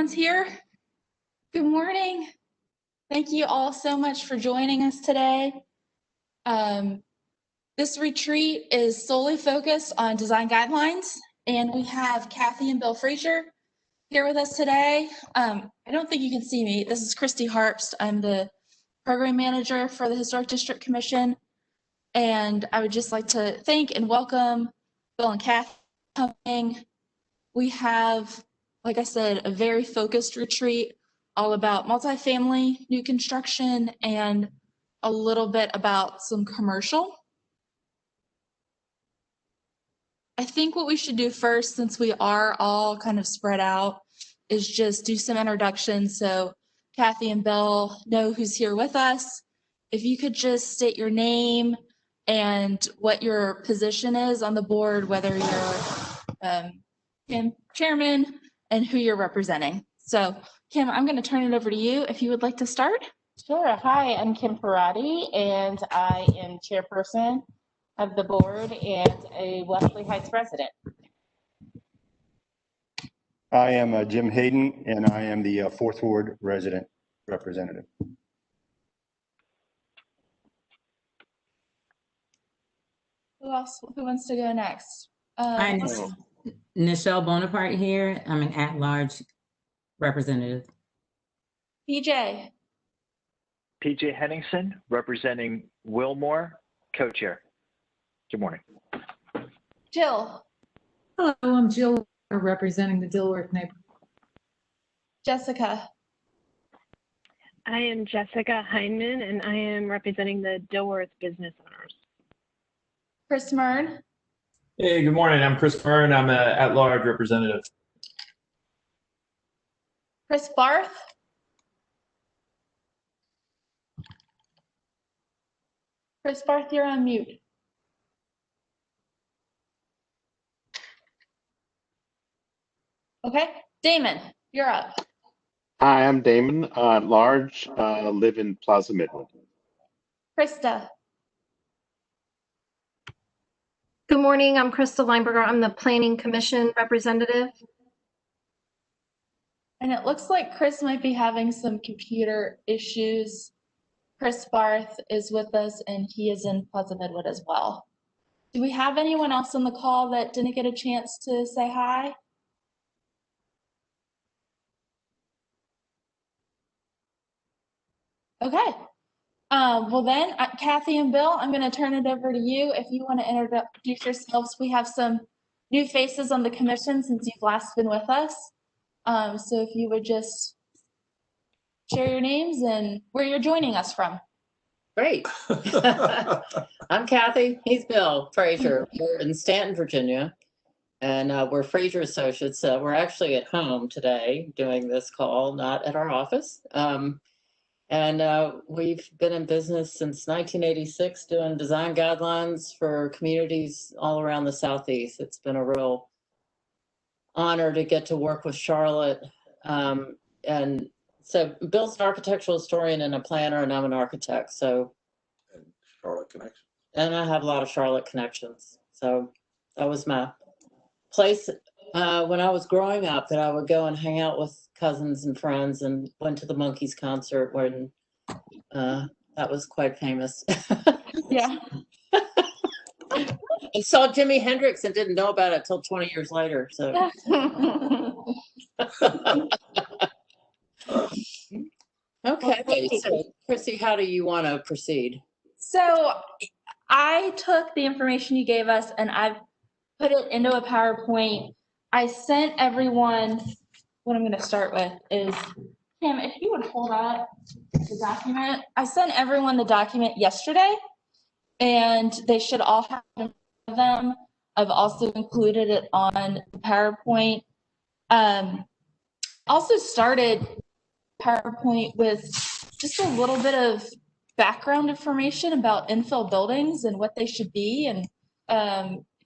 everyone's here. Good morning. Thank you all so much for joining us today. This retreat is solely focused on design guidelines, and we have Kathy and Bill Frazier here with us today. I don't think you can see me. This is Christy Harpst. I'm the program manager for the Historic District Commission, and I would just like to thank and welcome Bill and Kathy for coming. We have, like I said, a very focused retreat all about multifamily, new construction, and a little bit about some commercial. I think what we should do first, since we are all kind of spread out, is just do some introductions so Kathy and Bill know who's here with us. If you could just state your name and what your position is on the board, whether you're Kim, chairman, and who you're representing. So Kim, I'm going to turn it over to you if you would like to start. Sure. Hi, I'm Kim Parati, and I am chairperson of the board and a Wesley Heights resident. I am Jim Hayden, and I am the Fourth Ward resident representative. Who else? Who wants to go next? Hi, Nichelle Bonaparte here. I'm an at-large representative. PJ. PJ Henningsen, representing Wilmore, co-chair. Good morning. Jill. Hello, I'm Jill, representing the Dilworth neighborhood. Jessica. I am Jessica Heineman, and I am representing the Dilworth business owners. Chris Mern. Hey, good morning. I'm Chris Mern. I'm an at-large representative. Chris Barth. Chris Barth, you're on mute. Okay, Damon, you're up. Hi, I'm Damon, at large, live in Plaza Midwood. Krista. Good morning, I'm Krista Lineberger. I'm the Planning Commission representative. And it looks like Chris might be having some computer issues. Chris Barth is with us, and he is in Plaza Midwood as well. Do we have anyone else on the call that didn't get a chance to say hi? Okay. Well then, Kathy and Bill, I'm going to turn it over to you. If you want to introduce yourselves, we have some new faces on the commission since you've last been with us. So if you would just share your names and where you're joining us from. Great. I'm Kathy. He's Bill Frazier. We're in Stanton, Virginia, and we're Frazier Associates. We're actually at home today doing this call, not at our office. And we've been in business since 1986 doing design guidelines for communities all around the Southeast. It's been a real honor to get to work with Charlotte. And so Bill's an architectural historian and a planner, and I'm an architect. So, and Charlotte connections. And I have a lot of Charlotte connections. So that was my place when I was growing up, that I would go and hang out with cousins and friends, and went to the Monkees concert when that was quite famous. Yeah. And saw Jimi Hendrix and didn't know about it till 20 years later. So. Okay, so Chrissy, how do you want to proceed? So I took the information you gave us and I've put it into a PowerPoint. I sent everyone, what I'm going to start with is, Kim, if you would hold up the document. I sent everyone the document yesterday, and they should all have them. I've also included it on PowerPoint. Also started PowerPoint with just a little bit of background information about infill buildings and what they should be, and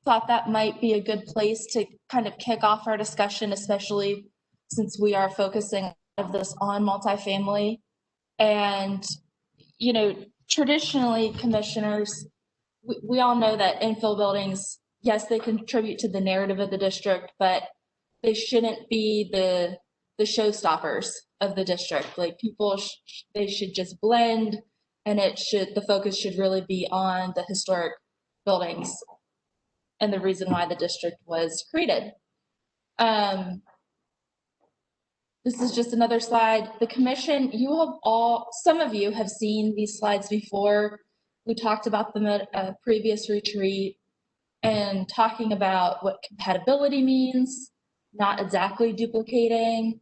thought that might be a good place to kind of kick off our discussion, especially since we are focusing of this on multifamily. And, you know, traditionally, commissioners, we all know that infill buildings, yes, they contribute to the narrative of the district, but they shouldn't be the the showstoppers of the district. Like people, they should just blend, and the focus should really be on the historic buildings and the reason why the district was created. This is just another slide. The commission, some of you have seen these slides before. We talked about them at a previous retreat and talking about what compatibility means, not exactly duplicating,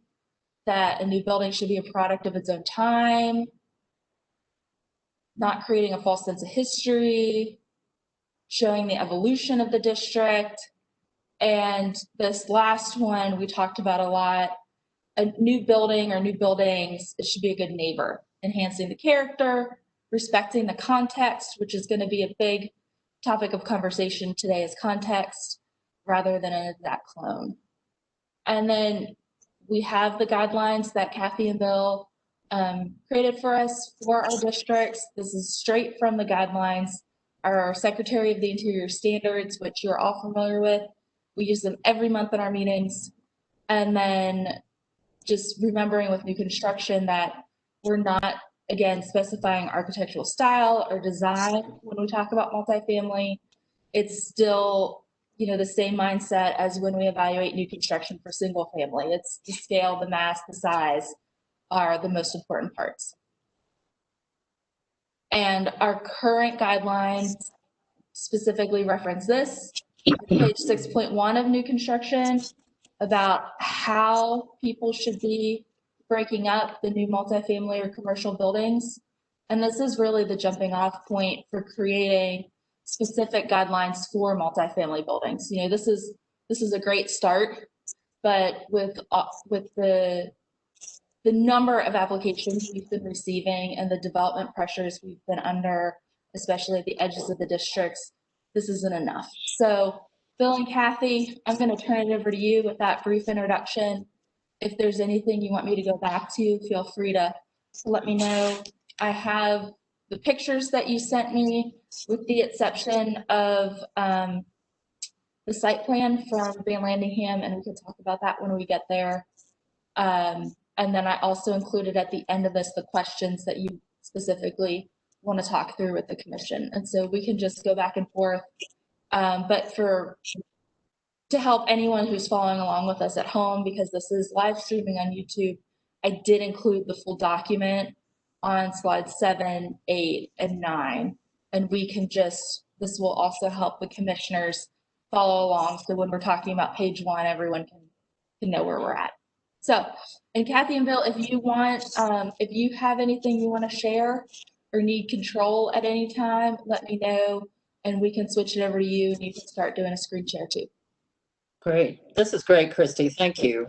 that a new building should be a product of its own time, not creating a false sense of history, showing the evolution of the district. And this last one we talked about a lot, a new building or new buildings, it should be a good neighbor, enhancing the character, respecting the context, which is going to be a big topic of conversation today, is context rather than an exact clone. And then we have the guidelines that Kathy and Bill created for us for our districts. This is straight from the guidelines. Our Secretary of the Interior standards, which you're all familiar with. We use them every month in our meetings. And then just remembering with new construction that we're not, again, specifying architectural style or design when we talk about multifamily. It's still, the same mindset as when we evaluate new construction for single family. It's the scale, the mass, the size are the most important parts. And our current guidelines specifically reference this, page 6.1 of new construction, about how people should be breaking up the new multifamily or commercial buildings. And this is really the jumping off point for creating specific guidelines for multifamily buildings. This is a great start, but with the number of applications we've been receiving and the development pressures we've been under, especially at the edges of the districts, this isn't enough. So Bill and Kathy, I'm going to turn it over to you with that brief introduction. If there's anything you want me to go back to, feel free to let me know. I have the pictures that you sent me, with the exception of the site plan from Van Landingham, and we can talk about that when we get there. And then I also included at the end of this the questions that you specifically want to talk through with the commission. And so we can just go back and forth. But to help anyone who's following along with us at home, because this is live streaming on YouTube, I did include the full document on slides 7, 8, and 9. And this will also help the commissioners follow along. So when we're talking about page 1, everyone can know where we're at. So, and Kathy and Bill, if you have anything you want to share or need control at any time, let me know and we can switch it over to you and you can start doing a screen share too. Great. This is great, Christy. Thank you.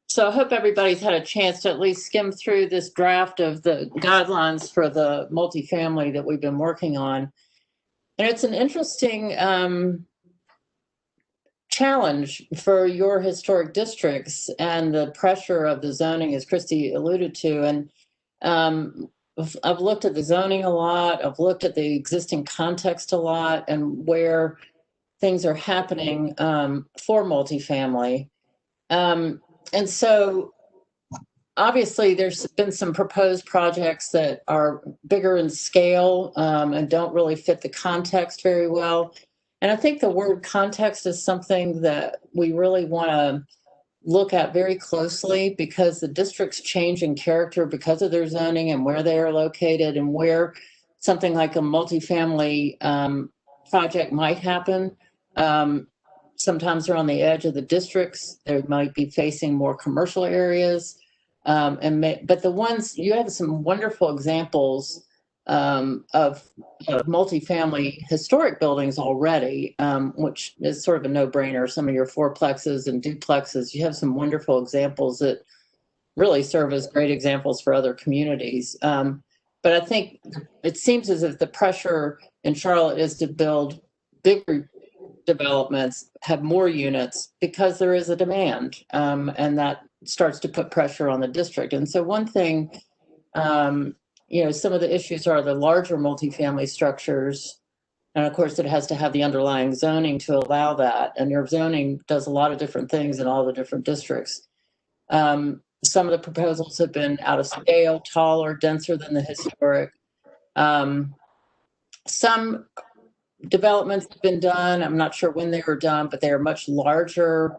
So I hope everybody's had a chance to at least skim through this draft of the guidelines for the multifamily that we've been working on. And it's an interesting challenge for your historic districts and the pressure of the zoning, as Christy alluded to. And I've looked at the zoning a lot. I've looked at the existing context a lot and where things are happening for multifamily. And so obviously there's been some proposed projects that are bigger in scale and don't really fit the context very well. And I think the word context is something that we really want to look at very closely, because the districts change in character because of their zoning and where they are located, and where something like a multifamily project might happen. Sometimes they're on the edge of the districts. They might be facing more commercial areas. But the ones, you have some wonderful examples of multifamily historic buildings already, which is sort of a no-brainer. Some of your fourplexes and duplexes, you have some wonderful examples that really serve as great examples for other communities. But I think it seems as if the pressure in Charlotte is to build bigger developments, have more units, because there is a demand, and that starts to put pressure on the district. And so one thing, some of the issues are the larger multifamily structures And of course, it has to have the underlying zoning to allow that. And your zoning does a lot of different things in all the different districts. Some of the proposals have been out of scale, taller, denser than the historic. Some developments have been done. I'm not sure when they were done, but they are much larger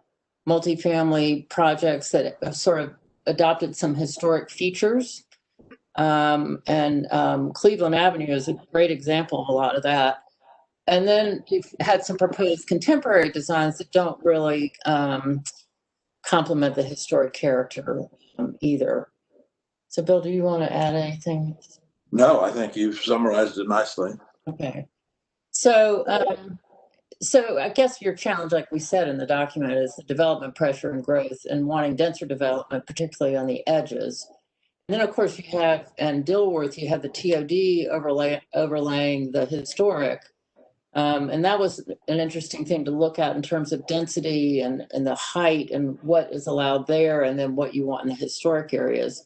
multifamily projects that have sort of adopted some historic features. Cleveland Avenue is a great example of a lot of that. And then you've had some proposed contemporary designs that don't really complement the historic character either. So Bill, do you want to add anything? No, I think you've summarized it nicely. Okay. So I guess your challenge, like we said in the document, is the development pressure and growth and wanting denser development, particularly on the edges. And then, of course, you have, in Dilworth, you have the TOD overlaying the historic. And that was an interesting thing to look at in terms of density and the height and what is allowed there, and then what you want in the historic areas.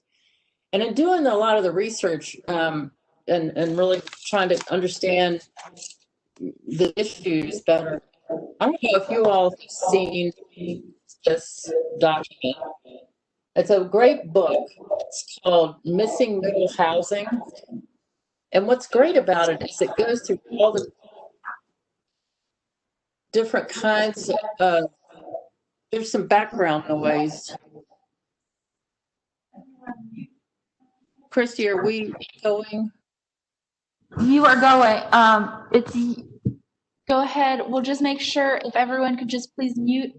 And in doing a lot of the research and really trying to understand the issues better, I don't know if you all have seen this document. It's a great book. It's called Missing Middle Housing. And what's great about it is it goes through all the different kinds of, there's some background noise. Christy, are we going? You are going. Go ahead. We'll just make sure if everyone could just please mute.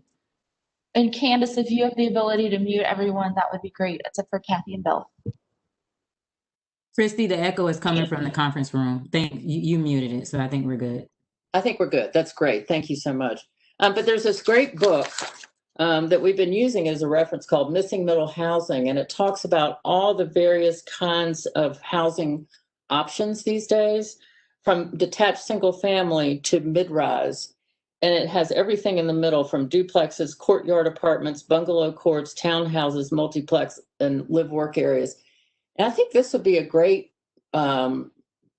And Candace, if you have the ability to mute everyone, that would be great, except for Kathy and Bill. Christy, the echo is coming from the conference room. You muted it, so I think we're good. I think we're good. That's great. Thank you so much. But there's this great book that we've been using as a reference called Missing Middle Housing, and it talks about all the various kinds of housing options these days, from detached single family to mid-rise. And it has everything in the middle, from duplexes, courtyard apartments, bungalow courts, townhouses, multiplex, and live-work areas. And I think this would be a great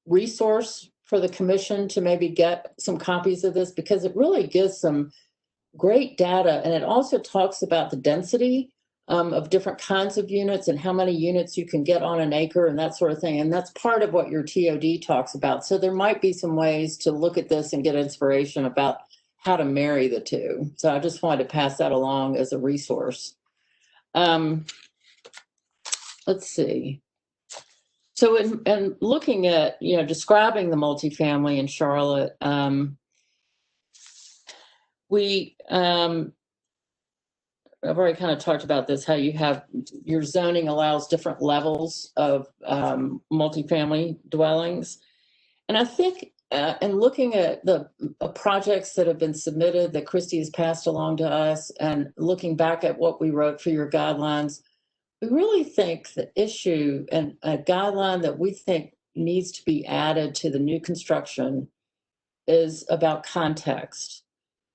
resource for the commission to maybe get some copies of this, because it really gives some great data. And it also talks about the density of different kinds of units and how many units you can get on an acre and that sort of thing. And that's part of what your TOD talks about. So there might be some ways to look at this and get inspiration about how to marry the two. So I just wanted to pass that along as a resource. Let's see. So in looking at, describing the multifamily in Charlotte, I've already kind of talked about this, how you have your zoning allows different levels of multifamily dwellings. And I think in looking at the projects that have been submitted that Christy has passed along to us, and looking back at what we wrote for your guidelines, we really think the issue and a guideline that we think needs to be added to the new construction is about context.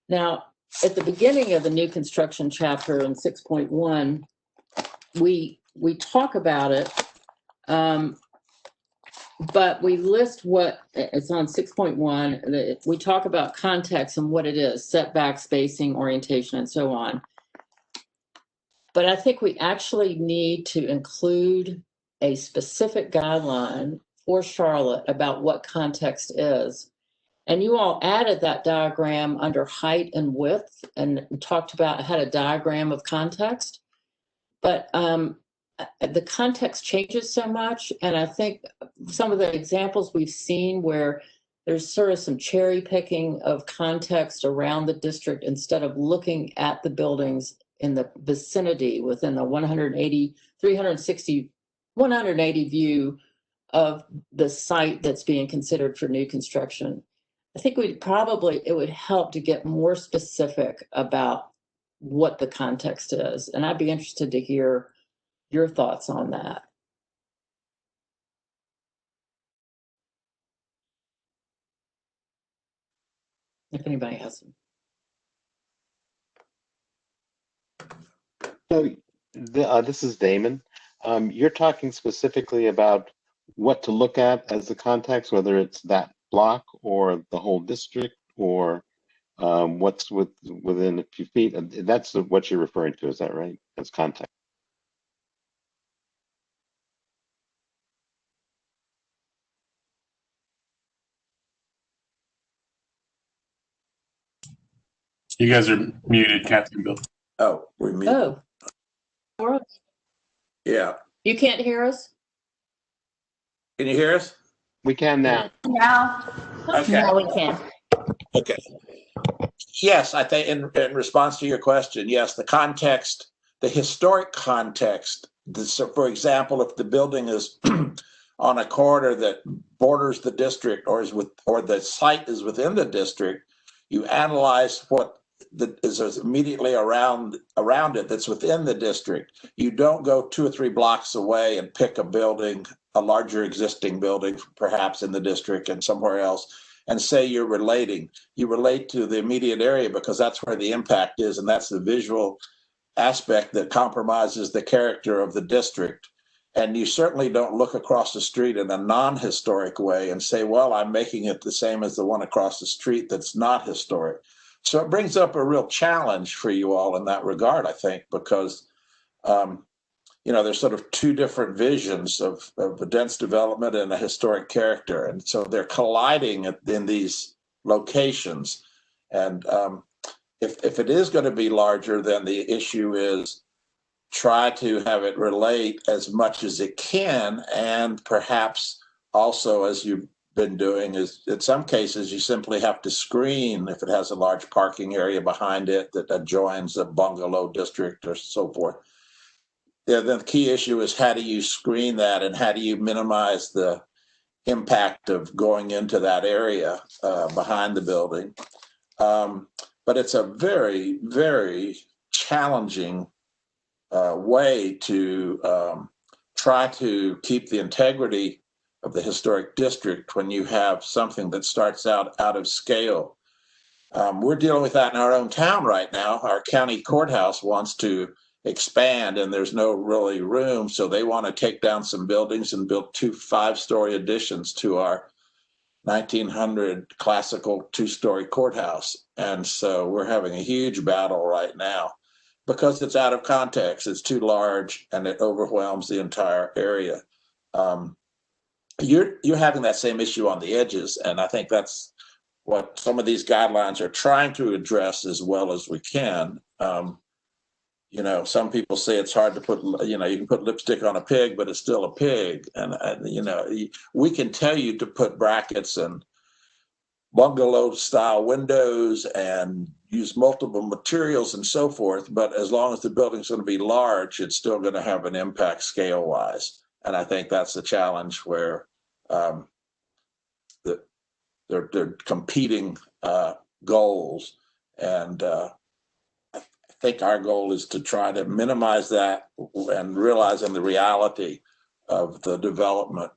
Now, at the beginning of the new construction chapter in 6.1, we talk about it, but we list what it's on 6.1. We talk about context and what it is: setback, spacing, orientation, and so on. But I think we actually need to include a specific guideline for Charlotte about what context is. And you all added that diagram under height and width and talked about, had a diagram of context. But the context changes so much. And I think some of the examples we've seen where there's sort of some cherry picking of context around the district instead of looking at the buildings in the vicinity within the 180 view of the site that's being considered for new construction. I think it would help to get more specific about what the context is. And I'd be interested to hear your thoughts on that. If anybody has some. So this is Damon. You're talking specifically about what to look at as the context, whether it's that block or the whole district, or what's within a few feet? And that's what you're referring to, is that right? As context. You guys are muted, Kathy and Bill. Oh, we muted. Oh. Yeah. You can't hear us? Can you hear us? We can now. Now, Okay. Now we can. Okay. Yes, I think in response to your question, yes, the context, the historic context. So for example, if the building is on a corridor that borders the district or the site is within the district, you analyze what is immediately around it that's within the district. You don't go 2 or 3 blocks away and pick a building, a larger existing building, perhaps in the district and somewhere else, and say you're relating. You relate to the immediate area because that's where the impact is, and that's the visual aspect that compromises the character of the district. And you certainly don't look across the street in a non-historic way and say, well, I'm making it the same as the one across the street that's not historic. So it brings up a real challenge for you all in that regard, I think, because there's sort of 2 different visions of a dense development and a historic character. And so they're colliding in these locations. And if it is going to be larger, then the issue is try to have it relate as much as it can. And perhaps also, as you've been doing, is in some cases, you simply have to screen if it has a large parking area behind it that adjoins a bungalow district or so forth. Yeah, then the key issue is how do you screen that and how do you minimize the impact of going into that area behind the building. But it's a very, very challenging way to try to keep the integrity of the historic district when you have something that starts out of scale. We're dealing with that in our own town right now. Our county courthouse wants to expand and there's no really room, so they want to take down some buildings and build 2 5-story additions to our 1900 classical 2-story courthouse. And so we're having a huge battle right now because it's out of context. It's too large and it overwhelms the entire area. You're having that same issue on the edges, and I think that's what some of these guidelines are trying to address as well as we can. Some people say it's hard to put, you can put lipstick on a pig, but it's still a pig. And we can tell you to put brackets and bungalow style windows and use multiple materials and so forth. But as long as the building's going to be large, it's still going to have an impact scale wise. And I think that's the challenge where they're competing goals. And I think our goal is to try to minimize that and realizing the reality of the development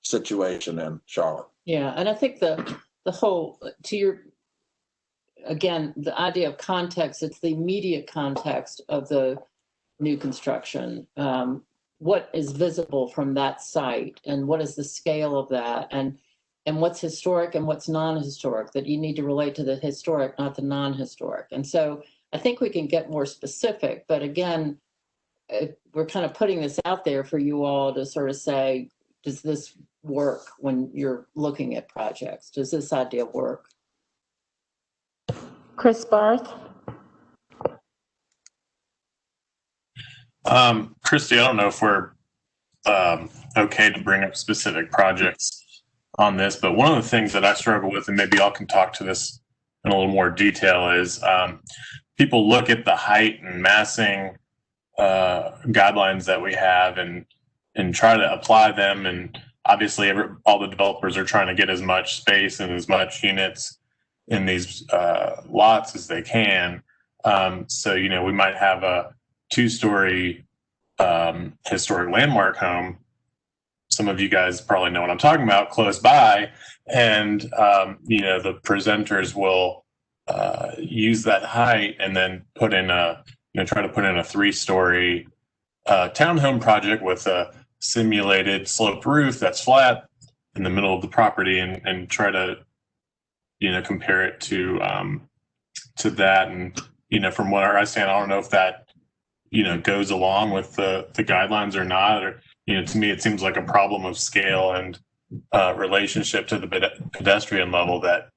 situation in Charlotte. Yeah, and I think the whole, again, the idea of context, it's the immediate context of the new construction. What is visible from that site and what is the scale of that, and what's historic and what's non-historic, that you need to relate to the historic, not the non-historic. And so I think we can get more specific, but again, we're kind of putting this out there for you all to sort of say, does this work when you're looking at projects? Does this idea work? Chris Barth. Christy, I don't know if we're okay to bring up specific projects on this, but one of the things that I struggle with, and maybe y'all can talk to this in a little more detail, is people look at the height and massing guidelines that we have and try to apply them. And obviously all the developers are trying to get as much space and as much units in these lots as they can. So, we might have a 2-story historic landmark home. Some of you guys probably know what I'm talking about, close by. And, the presenters will use that height and then put in try to put in a 3-story townhome project with a simulated sloped roof that's flat. in the middle of the property and try to, compare it to that. And, from where I stand, I don't know if that, goes along with the guidelines or not. Or, to me, it seems like a problem of scale and relationship to the pedestrian level that,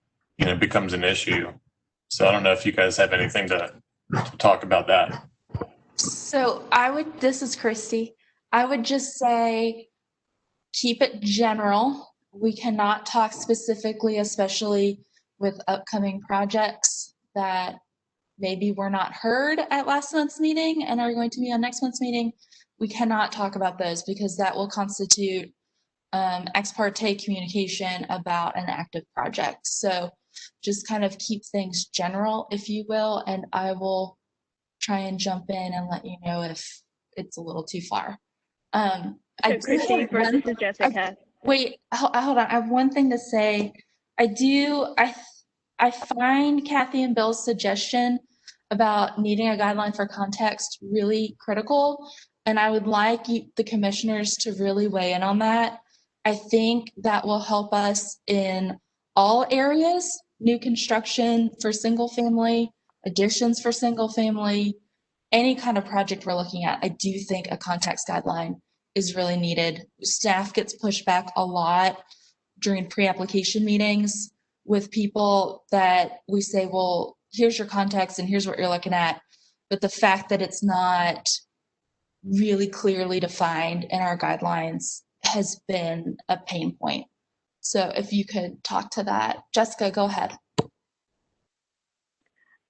becomes an issue. So I don't know if you guys have anything to talk about that. So this is Christy. I would just say, keep it general. We cannot talk specifically, especially with upcoming projects that maybe were not heard at last month's meeting and are going to be on next month's meeting. We cannot talk about those because that will constitute ex parte communication about an active project. So just kind of keep things general, if you will, and I will try and jump in and let you know if it's a little too far. So Christy, first, this is Jessica. Wait, hold on. I have one thing to say. I find Kathy and Bill's suggestion about needing a guideline for context really critical, and I would like the commissioners to really weigh in on that. I think that will help us in all areas, new construction for single family, additions for single family, any kind of project we're looking at. I do think a context guideline is really needed. Staff gets pushed back a lot during pre-application meetings with people that we say, well, here's your context and here's what you're looking at. But the fact that it's not really clearly defined in our guidelines has been a pain point. So if you could talk to that. Jessica, go ahead.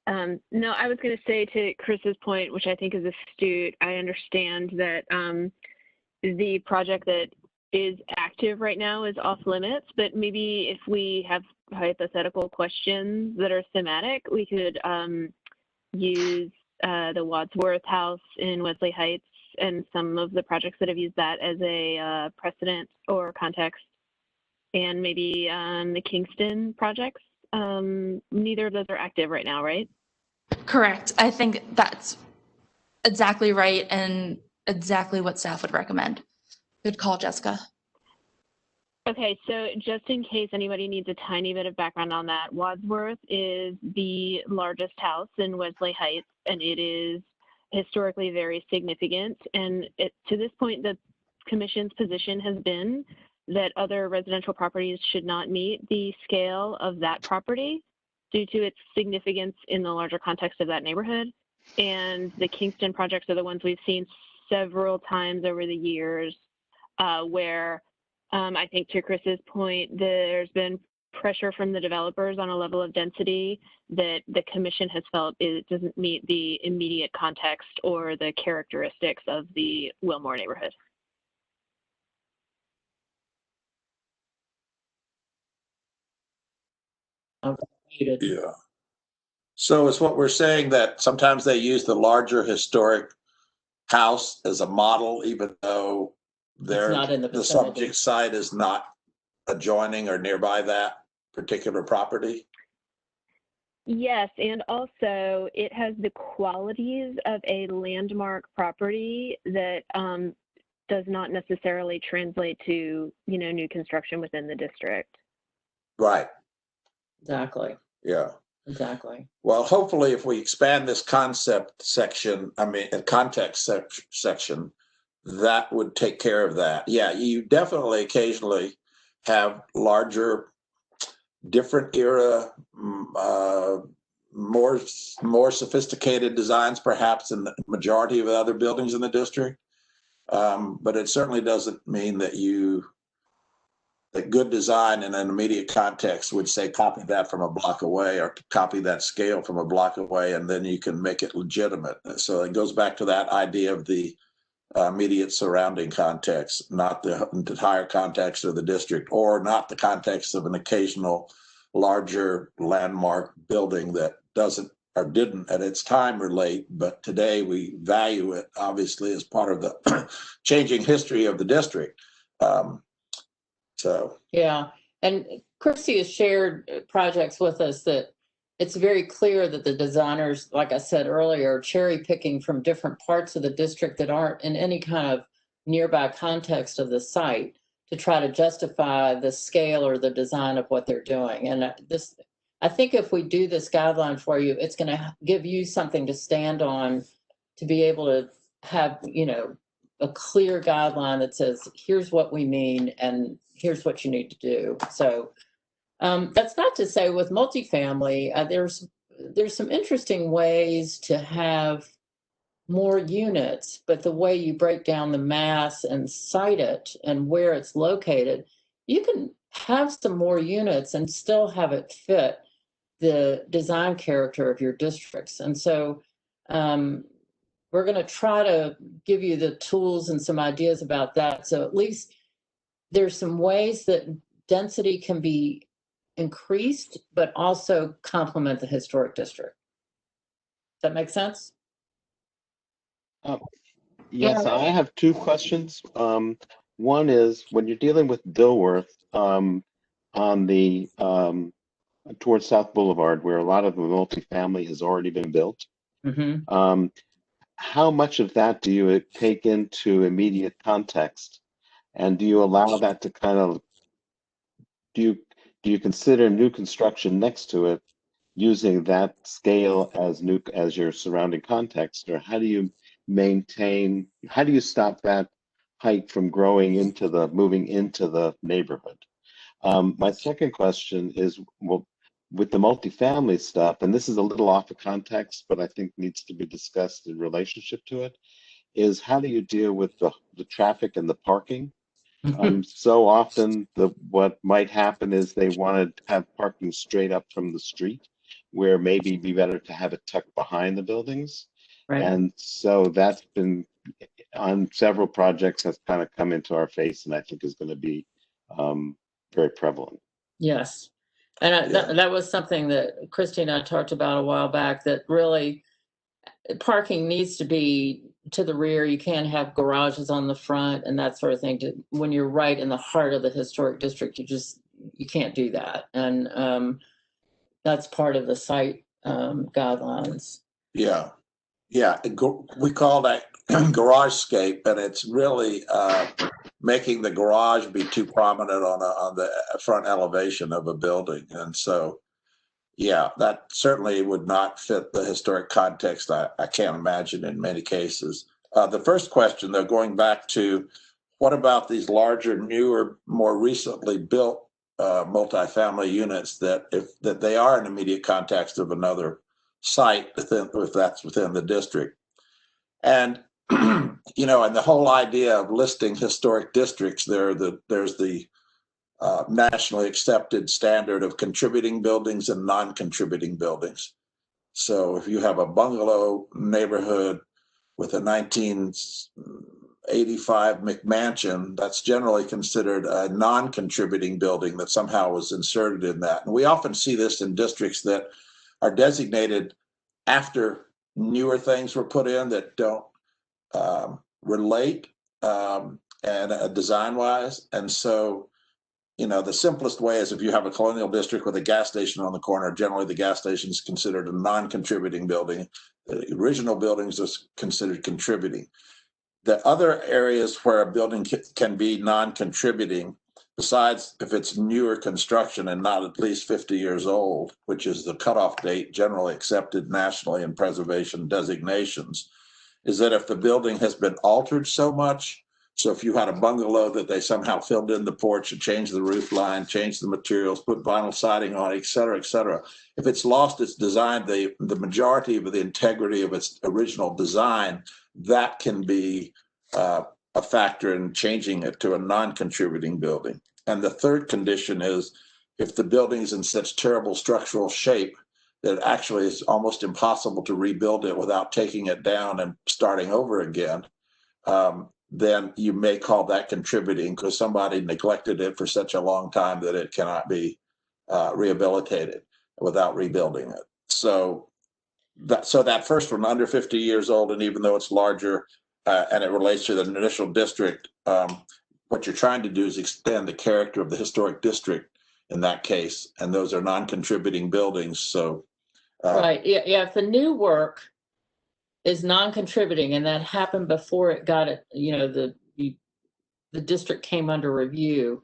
No, I was going to say to Chris's point, which I think is astute, I understand that the project that is active right now is off limits, but maybe if we have hypothetical questions that are thematic, we could use the Wadsworth House in Wesley Heights and some of the projects that have used that as a precedent or context, and maybe the Kingston projects. Neither of those are active right now, right? Correct. I think that's exactly right and exactly what staff would recommend. Good call, Jessica. Okay, so just in case anybody needs a tiny bit of background on that, Wadsworth is the largest house in Wesley Heights, and it is historically very significant. And to this point, the commission's position has been that other residential properties should not meet the scale of that property due to its significance in the larger context of that neighborhood. And the Kingston projects are the ones we've seen several times over the years where I think to Chris's point, there's been pressure from the developers on a level of density that the commission has felt it doesn't meet the immediate context or the characteristics of the Wilmore neighborhood. Yeah. So it's what we're saying, that sometimes they use the larger historic house as a model, even though not in the the vicinity. subject site is not adjoining or nearby that particular property. Yes, and also it has the qualities of a landmark property that does not necessarily translate to, new construction within the district. Right. Exactly. Yeah. Exactly. Well, hopefully if we expand this context section, that would take care of that. Yeah, you definitely occasionally have larger, different era, more sophisticated designs perhaps than the majority of other buildings in the district. But it certainly doesn't mean that that good design in an immediate context would say copy that from a block away or copy that scale from a block away, and then you can make it legitimate. So it goes back to that idea of the immediate surrounding context, not the entire context of the district, or not the context of an occasional larger landmark building that doesn't or didn't at its time relate, but today we value it obviously as part of the changing history of the district. Yeah, and Christy has shared projects with us that it's very clear that the designers, like I said earlier, are cherry picking from different parts of the district that aren't in any kind of nearby context of the site. to try to justify the scale or the design of what they're doing. And I think if we do this guideline for you, it's going to give you something to stand on to be able to have, a clear guideline that says, here's what we mean and here's what you need to do. So that's not to say with multifamily, there's some interesting ways to have more units, but the way you break down the mass and site it and where it's located, you can have some more units and still have it fit the design character of your districts. And so we're going to try to give you the tools and some ideas about that. So at least there's some ways that density can be increased, but also complement the historic district. Does that make sense? Yes, Yeah. I have two questions. One is when you're dealing with Dilworth on the towards South Boulevard, where a lot of the multifamily has already been built. Mm-hmm. How much of that do you take into immediate context, and do you allow that to kind of do you consider new construction next to it using that scale as your surrounding context, or how do you stop that height from moving into the neighborhood? My second question is, well, with the multifamily stuff, and this is a little off of context, but I think needs to be discussed in relationship to it, is how do you deal with the traffic and the parking? So often what might happen is they want to have parking straight up from the street, where maybe it'd be better to have it tucked behind the buildings. Right. And so that's been on several projects has kind of come into our face, and I think is going to be very prevalent. Yes. And that was something that Christy and I talked about a while back, that really parking needs to be to the rear. You can't have garages on the front and that sort of thing. When you're right in the heart of the historic district, you can't do that. And that's part of the site guidelines. Yeah. Yeah. We call that garage scape, and it's really making the garage be too prominent on the front elevation of a building. And so, yeah, that certainly would not fit the historic context. I can't imagine in many cases. The first question, though, going back to what about these larger, newer, more recently built multifamily units that they are in immediate context of another site if that's within the district? And and the whole idea of listing historic districts, there's the nationally accepted standard of contributing buildings and non-contributing buildings. So if you have a bungalow neighborhood with a 1985 McMansion, that's generally considered a non-contributing building that somehow was inserted in that. And we often see this in districts that are designated after newer things were put in that don't relate and design-wise. And so, the simplest way is if you have a colonial district with a gas station on the corner, generally the gas station is considered a non-contributing building. The original buildings are considered contributing. The other areas where a building can be non-contributing, besides if it's newer construction and not at least 50 years old, which is the cutoff date generally accepted nationally in preservation designations, is that if the building has been altered so much, so if you had a bungalow that they somehow filled in the porch and changed the roof line, changed the materials, put vinyl siding on it, et cetera, if it's lost its design, the majority of the integrity of its original design, that can be a factor in changing it to a non-contributing building. And the third condition is if the building is in such terrible structural shape that actually it's almost impossible to rebuild it without taking it down and starting over again, then you may call that contributing because somebody neglected it for such a long time that it cannot be rehabilitated without rebuilding it. So that first one, under 50 years old, and even though it's larger and it relates to the initial district, what you're trying to do is extend the character of the historic district in that case, and those are non-contributing buildings. So Right. Yeah. If the new work is non-contributing and that happened before it got it, the the district came under review,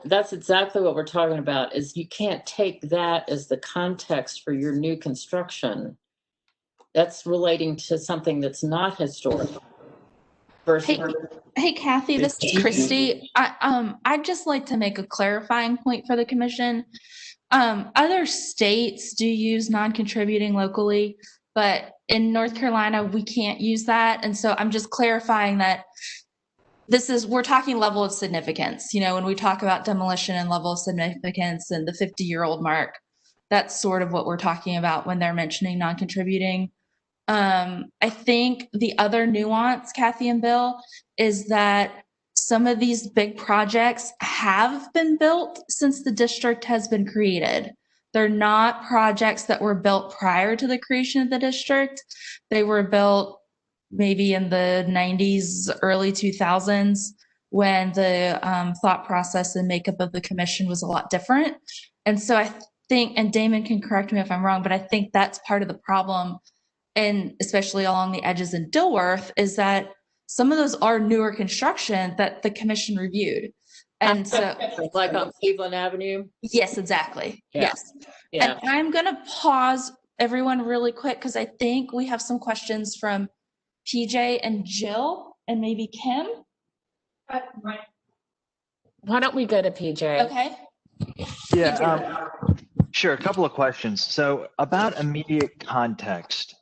that's exactly what we're talking about, is you can't take that as the context for your new construction. That's relating to something that's not historic. Versus, Hey, Kathy, this is Christy. I'd just like to make a clarifying point for the commission. Other states do use non-contributing locally, but in North Carolina, we can't use that. And so I'm just clarifying that we're talking level of significance. You know, when we talk about demolition and level of significance and the 50-year-old mark, that's sort of what we're talking about when they're mentioning non-contributing. I think the other nuance, Kathy and Bill, is that some of these big projects have been built since the district has been created. They're not projects that were built prior to the creation of the district. They were built maybe in the 90s, early 2000s, when the thought process and makeup of the commission was a lot different. And so I think, and Damon can correct me if I'm wrong, but I think that's part of the problem, and especially along the edges in Dilworth, is that some of those are newer construction that the commission reviewed. And so, like on Cleveland Avenue? Yes, exactly. Yeah. Yes. Yeah. And I'm going to pause everyone really quick because I think we have some questions from PJ and Jill and maybe Kim. Why don't we go to PJ? Okay. Yeah, sure. A couple of questions. So about immediate context,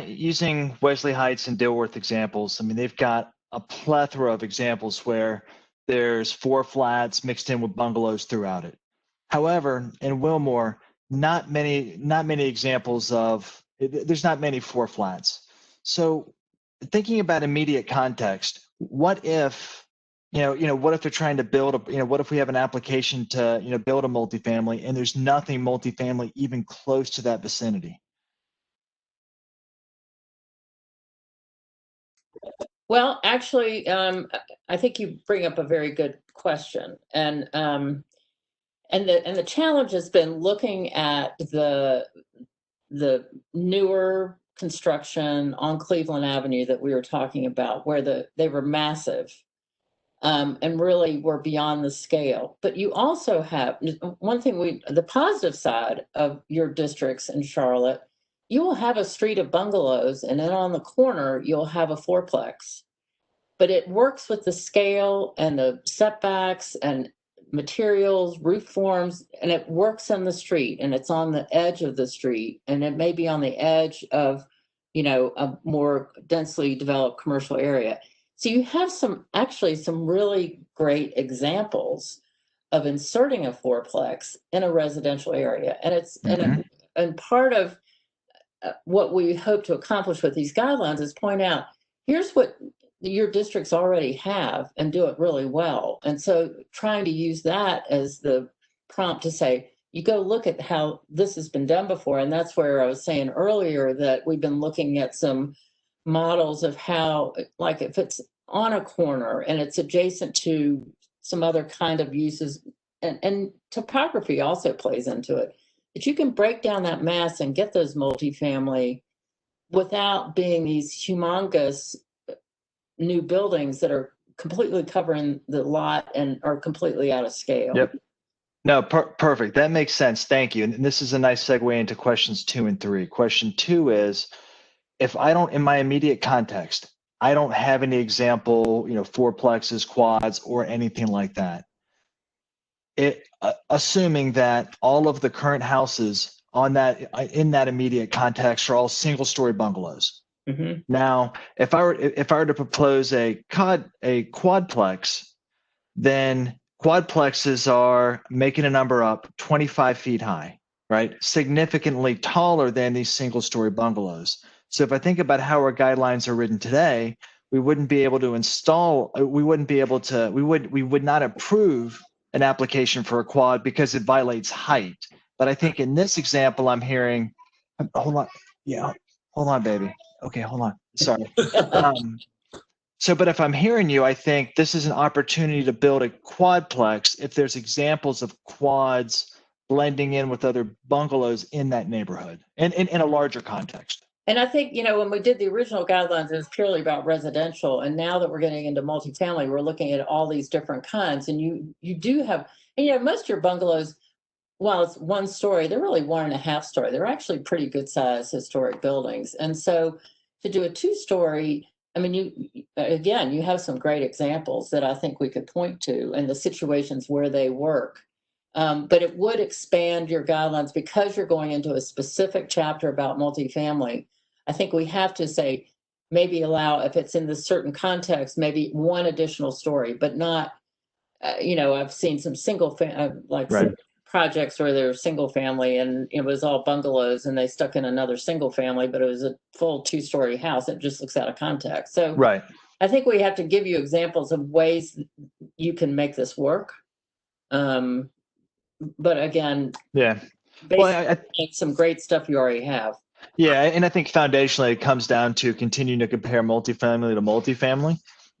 using Wesley Heights and Dilworth examples, I mean, they've got a plethora of examples where there's 4 flats mixed in with bungalows throughout it. However, in Wilmore, not many examples of, there's not many 4 flats. So thinking about immediate context, what if, what if they're trying to build what if we have an application to, build a multifamily and there's nothing multifamily even close to that vicinity? Well, actually, I think you bring up a very good question, and the challenge has been looking at the newer construction on Cleveland Avenue that we were talking about, where they were massive, and really were beyond the scale. But you also have one thing, the positive side of your districts in Charlotte, you will have a street of bungalows, and then on the corner, you'll have a fourplex. But it works with the scale and the setbacks and materials, roof forms, and it works on the street, and it's on the edge of the street, and it may be on the edge of, a more densely developed commercial area. So you have some really great examples of inserting a fourplex in a residential area. And it's and part of what we hope to accomplish with these guidelines is point out, here's what your districts already have and do it really well. And so trying to use that as the prompt to say, you go look at how this has been done before. And that's where I was saying earlier that we've been looking at some models of how, like if it's on a corner and it's adjacent to some other kind of uses, and topography also plays into it, that you can break down that mass and get those multifamily without being these humongous new buildings that are completely covering the lot and are completely out of scale. Yep. No, perfect. That makes sense. Thank you. And this is a nice segue into questions 2 and 3. Question 2 is, if I don't, in my immediate context, I don't have any example, fourplexes, quads, or anything like that. Assuming that all of the current houses in that immediate context are all single-story bungalows. Mm-hmm. Now, if I were to propose a quadplex, then quadplexes are, making a number up, 25 feet high, right? Significantly taller than these single-story bungalows. So if I think about how our guidelines are written today, we wouldn't be able to we would not approve an application for a quad because it violates height. But I think in this example, I'm hearing, hold on. Yeah, hold on, baby. Okay, hold on. Sorry. But if I'm hearing you, I think this is an opportunity to build a quadplex if there's examples of quads blending in with other bungalows in that neighborhood and in a larger context. And I think, when we did the original guidelines, it was purely about residential. And now that we're getting into multifamily, we're looking at all these different kinds. And you do have, and most of your bungalows, while it's one story, they're really 1.5 story. They're actually pretty good sized historic buildings. And so to do a 2-story, I mean, you have some great examples that I think we could point to and the situations where they work. But it would expand your guidelines because you're going into a specific chapter about multifamily. I think we have to say, maybe allow, if it's in this certain context, maybe one additional story, but not, I've seen some Right. projects where they're single family and it was all bungalows and they stuck in another single family, but it was a full 2-story house. It just looks out of context. So Right. I think we have to give you examples of ways you can make this work. But again, Yeah. basically some great stuff you already have. Yeah, and I think foundationally it comes down to continuing to compare multifamily to multifamily.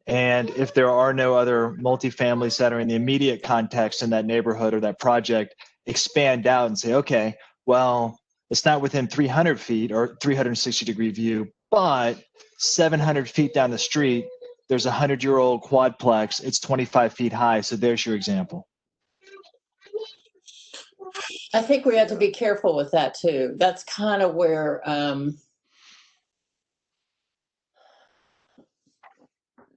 And if there are no other multifamilies that are in the immediate context in that neighborhood or that project, expand out and say, okay, well, it's not within 300 feet or 360-degree view, but 700 feet down the street, there's a 100-year-old quadplex. It's 25 feet high. So there's your example. I think we have to be careful with that too. That's kind of where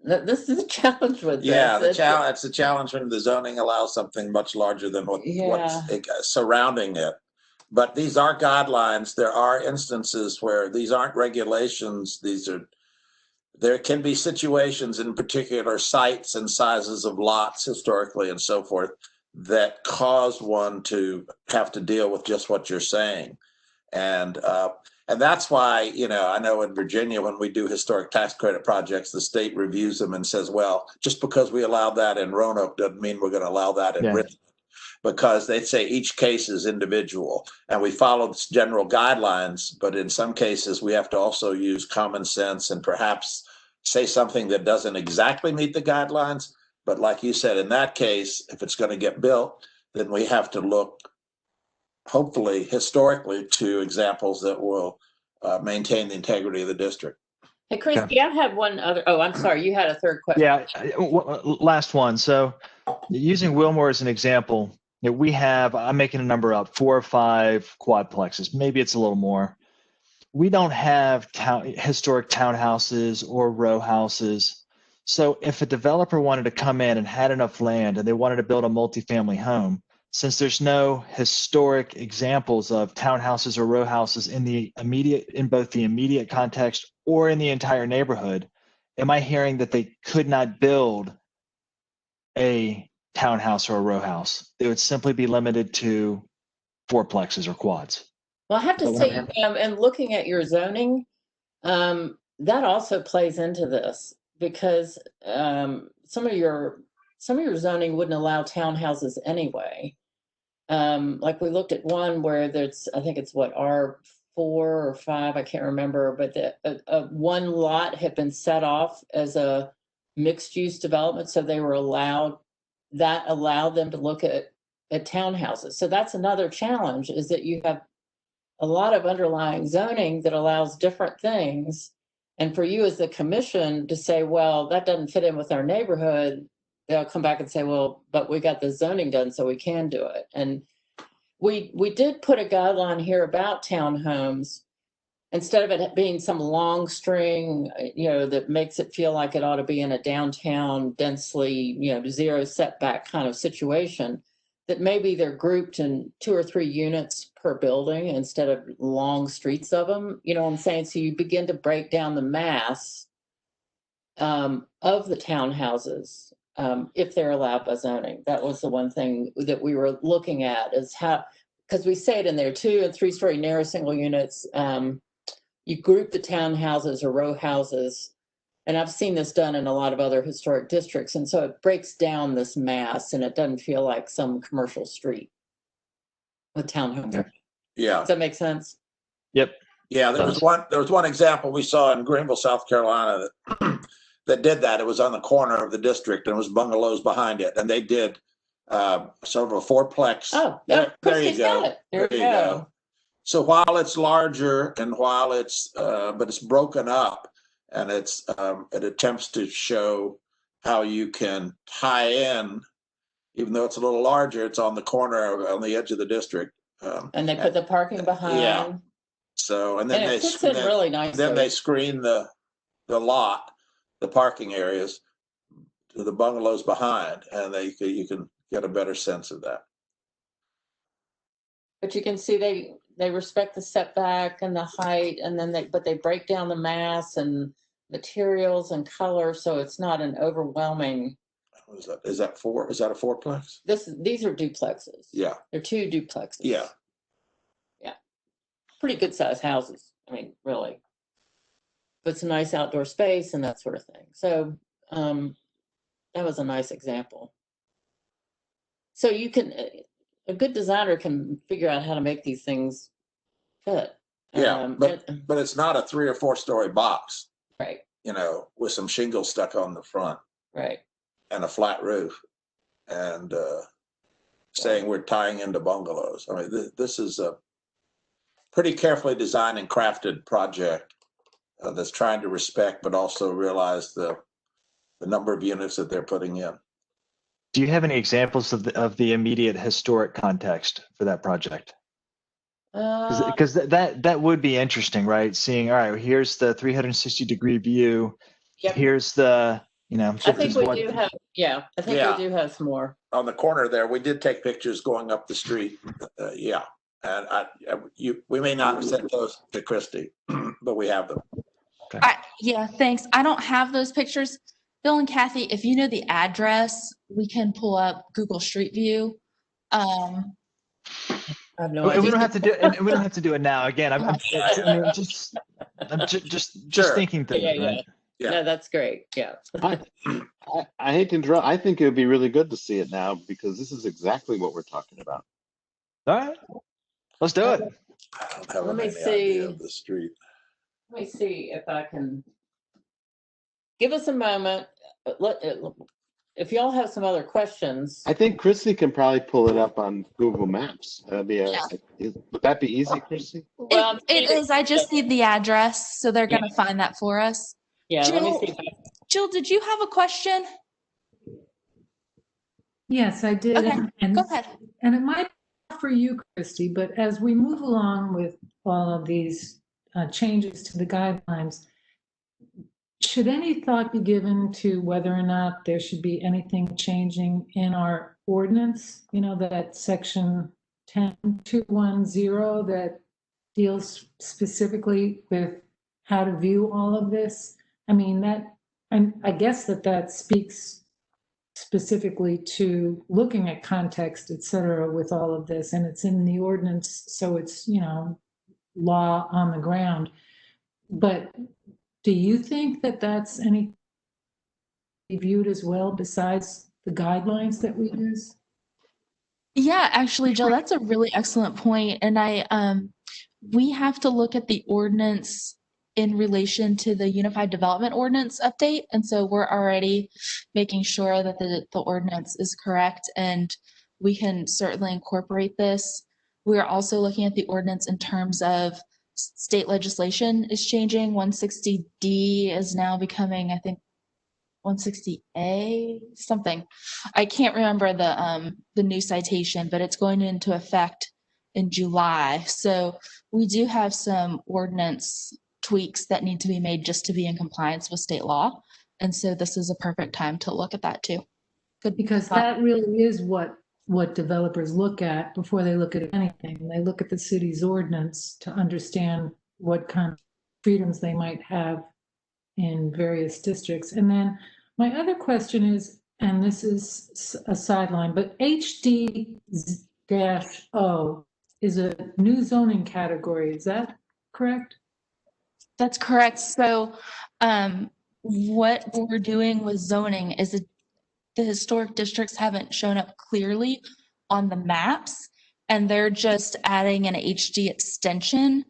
this is a challenge with Yeah, this. it's a challenge when the zoning allows something much larger than what's surrounding it. But these are guidelines. There are instances where these aren't regulations. There can be situations in particular sites and sizes of lots historically and so forth that cause one to have to deal with just what you're saying. And that's why, I know in Virginia, when we do historic tax credit projects, the state reviews them and says, well, just because we allowed that in Roanoke doesn't mean we're going to allow that in Richmond. Because they say each case is individual and we follow general guidelines, but in some cases we have to also use common sense and perhaps say something that doesn't exactly meet the guidelines. But like you said, in that case, if it's going to get built, then we have to look, hopefully, historically, to examples that will maintain the integrity of the district. Hey, Christy, I have one other. Oh, I'm sorry. You had a third question. Yeah, last one. So using Wilmore as an example, we have, I'm making a number up, 4 or 5 quadplexes. Maybe it's a little more. We don't have historic townhouses or row houses. So if a developer wanted to come in and had enough land and they wanted to build a multifamily home, since there's no historic examples of townhouses or row houses in both the immediate context or in the entire neighborhood, am I hearing that they could not build a townhouse or a row house? They would simply be limited to 4plexes or quads. Well, I have to say, and looking at your zoning, that also plays into this because some of your zoning wouldn't allow townhouses anyway. Like we looked at one where there's, I think it's R4 or 5, I can't remember, but one lot had been set off as a mixed-use development, so they were allowed them to look at townhouses. So that's another challenge, is that you have a lot of underlying zoning that allows different things. And for you as the commission to say, well, that doesn't fit in with our neighborhood, they'll come back and say, well, but we got the zoning done, so we can do it. And we did put a guideline here about townhomes. Instead of it being some long string, that makes it feel like it ought to be in a downtown, densely, zero setback kind of situation, that maybe they're grouped in 2 or 3 units per building instead of long streets of them. You know what I'm saying? So you begin to break down the mass of the townhouses if they're allowed by zoning. That was the one thing that we were looking at, is how, because we say it in there, 2 and 3 story narrow single units. You group the townhouses or row houses. And I've seen this done in a lot of other historic districts. And so it breaks down this mass and it doesn't feel like some commercial street with townhomes. Yeah. Does that make sense? Yep. Yeah, there was one example we saw in Greenville, South Carolina that did that. It was on the corner of the district and it was bungalows behind it. And they did sort of a 4plex. Oh, there you Christy's got go. it. There you go. So while it's larger and while it's, but it's broken up, and it attempts to show how you can tie in, even though it's a little larger, it's on the corner, on the edge of the district. And they put the parking behind. Yeah. So, and then And it fits in really nicely. Then they screen the lot, the parking areas to the bungalows behind, and you can get a better sense of that. But you can see they respect the setback and the height, and then but they break down the mass and materials and color, so it's not an overwhelming. What is that? Is that a fourplex? These are duplexes. Yeah. They're 2 duplexes. Yeah. Yeah. Pretty good sized houses. I mean, really. But some nice outdoor space and that sort of thing. So that was a nice example. So you can, a good designer can figure out how to make these things fit. Yeah, but it's not a 3 or 4 story box. Right. You know, with some shingles stuck on the front. Right. And a flat roof, and saying we're tying into bungalows. I mean, this is a pretty carefully designed and crafted project that's trying to respect, but also realize the number of units that they're putting in. Do you have any examples of the immediate historic context for that project? Because that would be interesting, right? Seeing, all right, here's the 360-degree view. Yep. Here's the, I think we do have, I think we do have some more. On the corner there, we did take pictures going up the street. Yeah, and we may not have sent those to Christy, but we have them. Okay. Yeah, thanks. I don't have those pictures. Bill and Kathy, if you know the address, we can pull up Google Street View. I have no idea. We don't have to do it. We don't have to do it now. Again, I'm just thinking through it. Right? Yeah. No, that's great. Yeah. I hate to interrupt. I think it would be really good to see it now because this is exactly what we're talking about. All right, let's do it. I don't have Let me any see. idea of the street. Let me see if I can give us a moment. If y'all have some other questions. I think Christy can probably pull it up on Google Maps. Would that be easy, Christy? Well, it is. I just need the address, so they're going to find that for us. Yeah, let me see. Jill, did you have a question? Yes, I did. Okay, and, go ahead. And it might be for you, Christy, but as we move along with all of these changes to the guidelines, should any thought be given to whether or not there should be anything changing in our ordinance? You know, that section 10210 that deals specifically with how to view all of this? I mean, I guess that speaks specifically to looking at context, et cetera, with all of this, and it's in the ordinance, so it's, law on the ground. But do you think that that's any viewed as well besides the guidelines that we use? Yeah, actually, Jill, that's a really excellent point. And we have to look at the ordinance in relation to the Unified Development Ordinance update. And so we're already making sure that the ordinance is correct, and we can certainly incorporate this. We're also looking at the ordinance in terms of state legislation is changing. 160D is now becoming, I think, 160A, something. I can't remember the new citation, but it's going into effect in July. So we do have some ordinance tweaks that need to be made just to be in compliance with state law. And so this is a perfect time to look at that too. Good. Because that really is what developers look at before they look at anything. They look at the city's ordinance to understand what kind of freedoms they might have in various districts. And then my other question is, and this is a sideline, but HD-O is a new zoning category. Is that correct? That's correct. So what we're doing with zoning is the historic districts haven't shown up clearly on the maps, and they're just adding an HD extension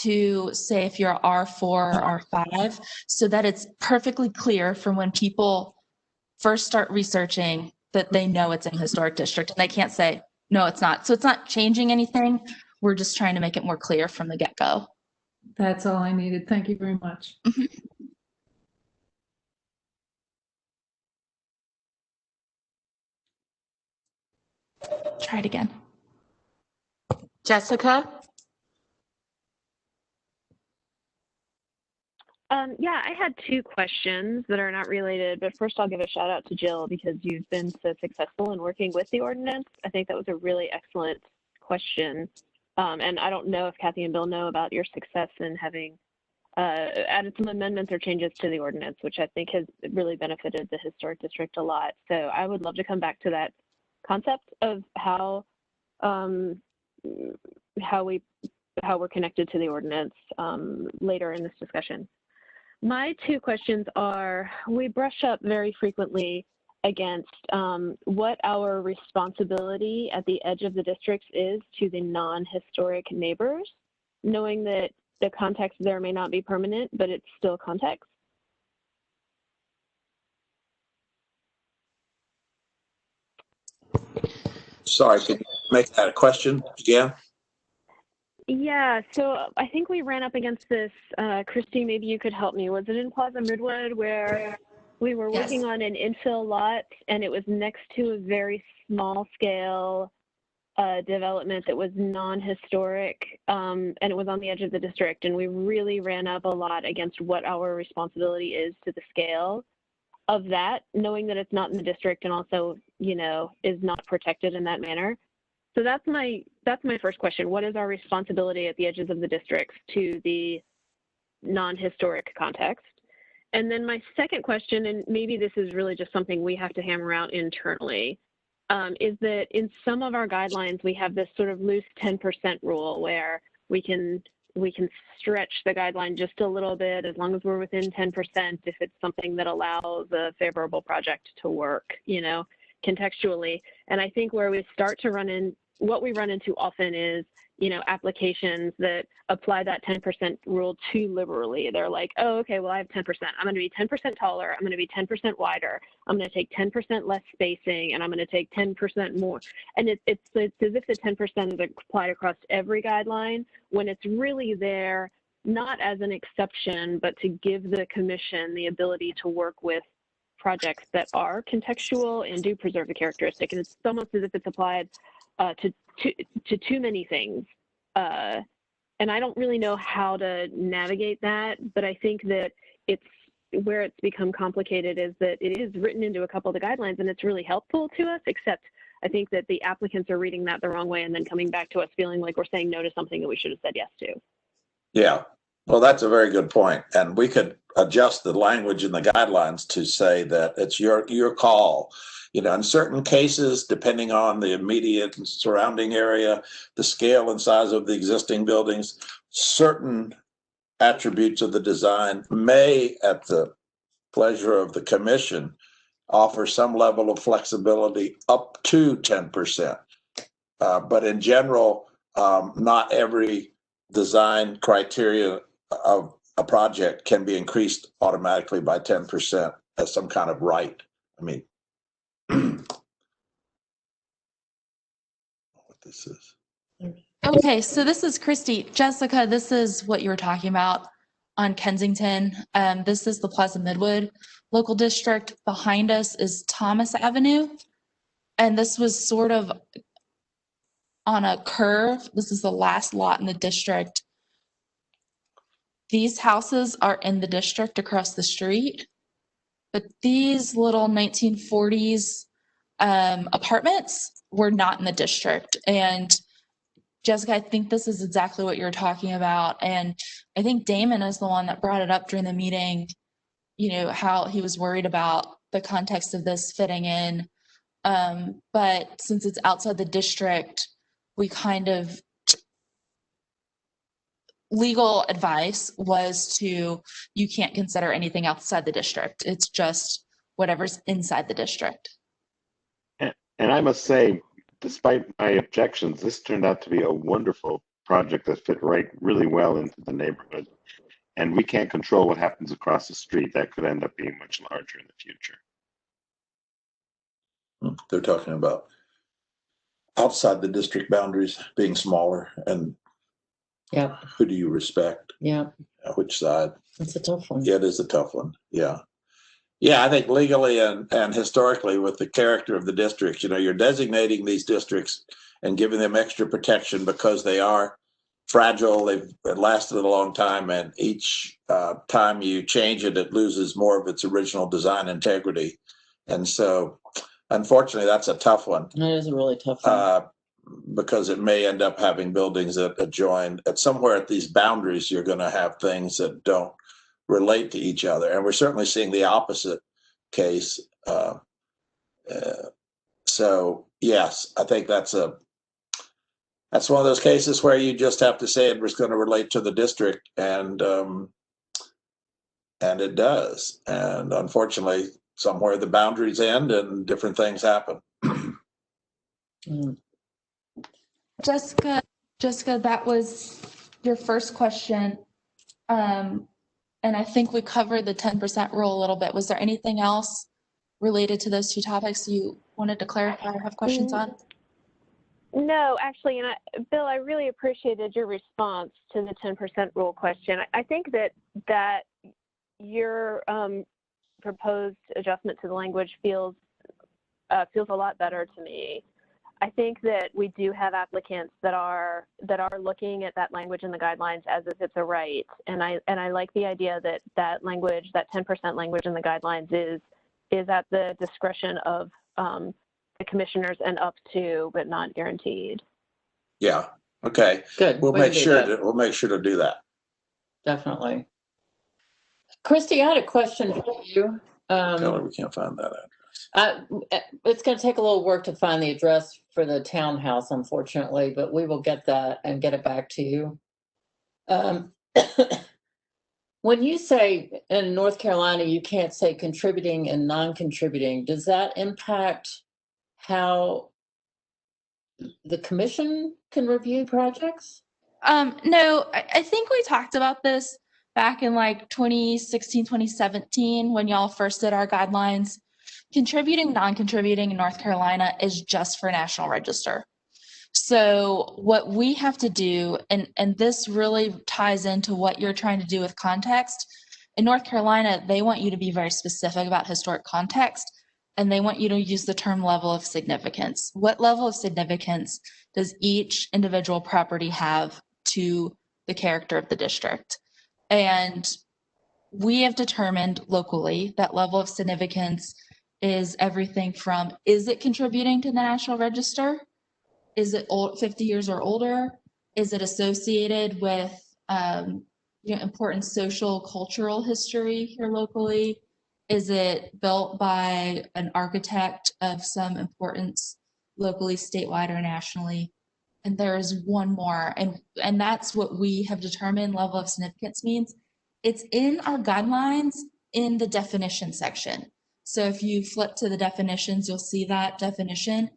to say if you're R4 or R5, so that it's perfectly clear from when people first start researching that they know it's in historic district, and they can't say, no, it's not. So it's not changing anything. we're just trying to make it more clear from the get-go. That's all I needed. Thank you very much. Try it again. Jessica? Yeah, I had two questions that are not related, but first I'll give a shout out to Jill because you've been so successful in working with the ordinance. I think that was a really excellent question. And I don't know if Kathy and Bill know about your success in having added some amendments or changes to the ordinance, which I think has really benefited the historic district a lot. So I would love to come back to that concept of how we're connected to the ordinance later in this discussion. My two questions are, we brush up very frequently against what our responsibility at the edge of the districts is to the non-historic neighbors, knowing that the context there may not be permanent, but it's still context. Sorry, can you make that a question again? Yeah, so I think we ran up against this. Christy, maybe you could help me. Was it in Plaza Midwood where we were working on an infill lot and it was next to a very small scale development that was non-historic and it was on the edge of the district, and we really ran up a lot against what our responsibility is to the scale of that, knowing that it's not in the district and also, you know, is not protected in that manner. So that's my first question. What is our responsibility at the edges of the districts to the non-historic context? And then my second question, and maybe this is really just something we have to hammer out internally, is that in some of our guidelines, we have this sort of loose 10% rule where we can stretch the guideline just a little bit as long as we're within 10% if it's something that allows a favorable project to work, you know, contextually. And I think where we start to what we run into often is, you know, applications that apply that 10% rule too liberally. They're like, oh, okay, well, I have 10%. I'm going to be 10% taller. I'm going to be 10% wider. I'm going to take 10% less spacing, and I'm going to take 10% more. And it's as if the 10% is applied across every guideline when it's really there, not as an exception, but to give the commission the ability to work with projects that are contextual and do preserve the characteristic. And it's almost as if it's applied to too many things. And I don't really know how to navigate that, but I think that where it's become complicated is that it is written into a couple of the guidelines and it's really helpful to us, except I think that the applicants are reading that the wrong way and then coming back to us feeling like we're saying no to something that we should have said yes to. Yeah, well, that's a very good point. And we could adjust the language in the guidelines to say that it's your call. You know, in certain cases, depending on the immediate and surrounding area, the scale and size of the existing buildings, certain attributes of the design may, at the pleasure of the commission, offer some level of flexibility up to 10%. But in general, not every design criteria of a project can be increased automatically by 10% as some kind of right. I mean, what this is. Okay, so this is Christy. Jessica, this is what you were talking about on Kensington. This is the Plaza Midwood local district. Behind us is Thomas Avenue. And this was sort of on a curve. This is the last lot in the district. These houses are in the district across the street, but these little 1940s apartments were not in the district. And Jessica, I think this is exactly what you're talking about. And I think Damon is the one that brought it up during the meeting, you know, how he was worried about the context of this fitting in. But since it's outside the district, we kind of, legal advice was you can't consider anything outside the district. It's just whatever's inside the district. And I must say, despite my objections, this turned out to be a wonderful project that fit really well into the neighborhood. And we can't control what happens across the street. That could end up being much larger in the future. They're talking about outside the district boundaries being smaller, and Yeah, who do you respect? yeah, Which side? it's a tough one. Yeah, it is a tough one. Yeah. Yeah, I think legally and historically with the character of the districts, you're designating these districts and giving them extra protection because they are fragile. They've lasted a long time, and each time you change it, it loses more of its original design integrity. And so, unfortunately, that's a tough one. It is a really tough one. Because it may end up having buildings that adjoin at somewhere at these boundaries, you're going to have things that don't relate to each other. And we're certainly seeing the opposite case. So yes, I think that's one of those cases where you just have to say it was going to relate to the district, and it does. And unfortunately, somewhere the boundaries end and different things happen. Jessica, that was your first question. And I think we covered the 10% rule a little bit. Was there anything else related to those two topics you wanted to clarify or have questions on? No, actually, and Bill, I really appreciated your response to the 10% rule question. I think that your proposed adjustment to the language feels a lot better to me. I think that we do have applicants that are looking at that language in the guidelines as if it's a right, and I like the idea that language, that 10% language in the guidelines is at the discretion of the commissioners and up to, but not guaranteed. Yeah. Okay. Good. We'll make sure to do that. Definitely. Christy, I had a question for you. Tell her we can't find that It's going to take a little work to find the address for the townhouse, unfortunately, but we will get that and get it back to you. When you say in North Carolina, you can't say contributing and non-contributing, does that impact how the commission can review projects? No, I think we talked about this back in like 2016, 2017, when y'all first did our guidelines. Contributing, non-contributing in North Carolina is just for National Register. So what we have to do, and this really ties into what you're trying to do with context. In North Carolina, they want you to be very specific about historic context, and they want you to use the term level of significance. What level of significance does each individual property have to the character of the district? And we have determined locally that level of significance is everything from, is it contributing to the National Register? Is it 50 years or older? Is it associated with important social, cultural history here locally? Is it built by an architect of some importance locally, statewide, or nationally? And there is one more, and that's what we have determined level of significance means. It's in our guidelines in the definition section. So if you flip to the definitions, you'll see that definition.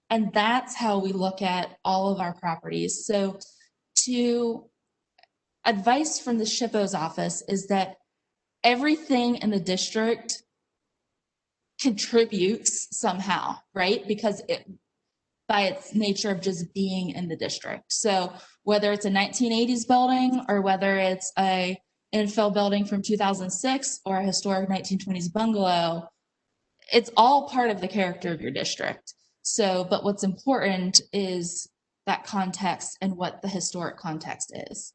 And that's how we look at all of our properties. So advice from the SHPO's office is that everything in the district contributes somehow, right? Because by its nature of just being in the district. So whether it's a 1980s building or whether it's a infill building from 2006 or a historic 1920s bungalow, it's all part of the character of your district. So, but what's important is that context and what the historic context is.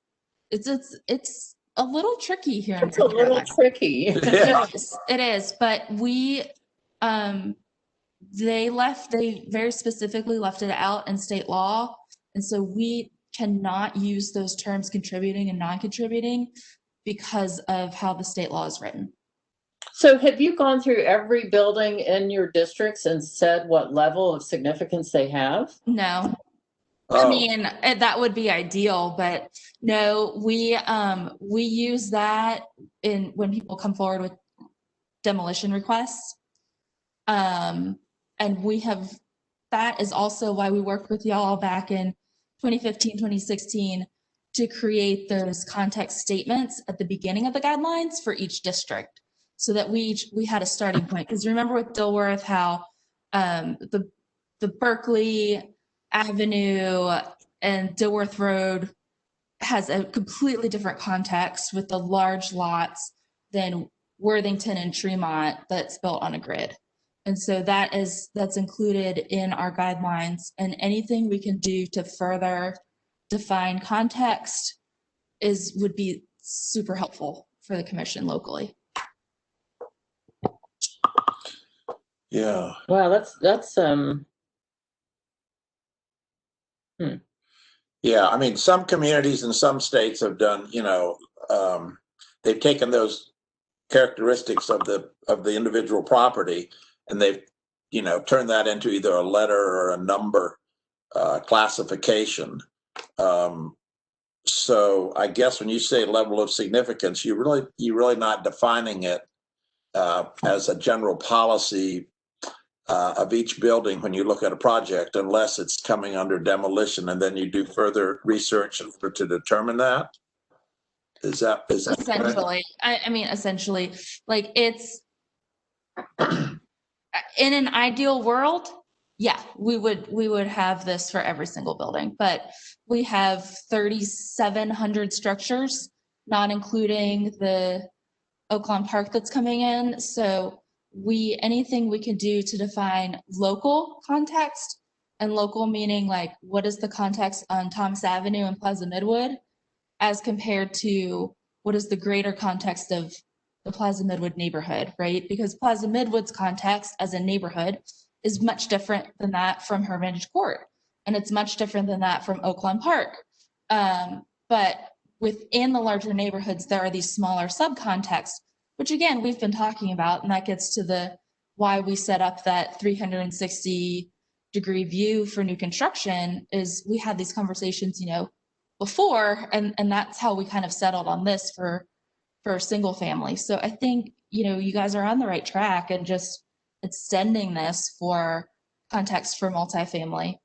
It's a little tricky here. It's a little tricky. It is, but they very specifically left it out in state law. And so we cannot use those terms contributing and non-contributing because of how the state law is written. So have you gone through every building in your districts and said what level of significance they have? No. Oh. I mean, that would be ideal, but no, we use that when people come forward with demolition requests. And that is also why we worked with y'all back in 2015, 2016 to create those context statements at the beginning of the guidelines for each district, so that we had a starting point. Because remember with Dilworth how the Berkeley Avenue and Dilworth Road has a completely different context with the large lots than Worthington and Tremont that's built on a grid. And so that's included in our guidelines, and anything we can do to further define context would be super helpful for the commission locally. Yeah. Wow, that's Yeah, I mean, some communities in some states have done, they've taken those characteristics of the individual property and they've, turned that into either a letter or a number classification. So I guess when you say level of significance, you're really not defining it as a general policy of each building when you look at a project, unless it's coming under demolition, and then you do further research to determine that. Is that Essentially? I mean, essentially, like it's in an ideal world, yeah, we would have this for every single building, but we have 3,700 structures, not including the Oaklawn Park that's coming in. So anything we can do to define local context, and local meaning like what is the context on Thomas Avenue and Plaza Midwood as compared to what is the greater context of the Plaza Midwood neighborhood, right? Because Plaza Midwood's context as a neighborhood is much different than that from Hermitage Court. And it's much different than that from Oaklawn Park. But within the larger neighborhoods, there are these smaller subcontexts, which again, we've been talking about, and that gets to why we set up that 360-degree view for new construction is we had these conversations, before, and that's how we kind of settled on this for single family. So I think, you guys are on the right track and just extending this for context for multifamily.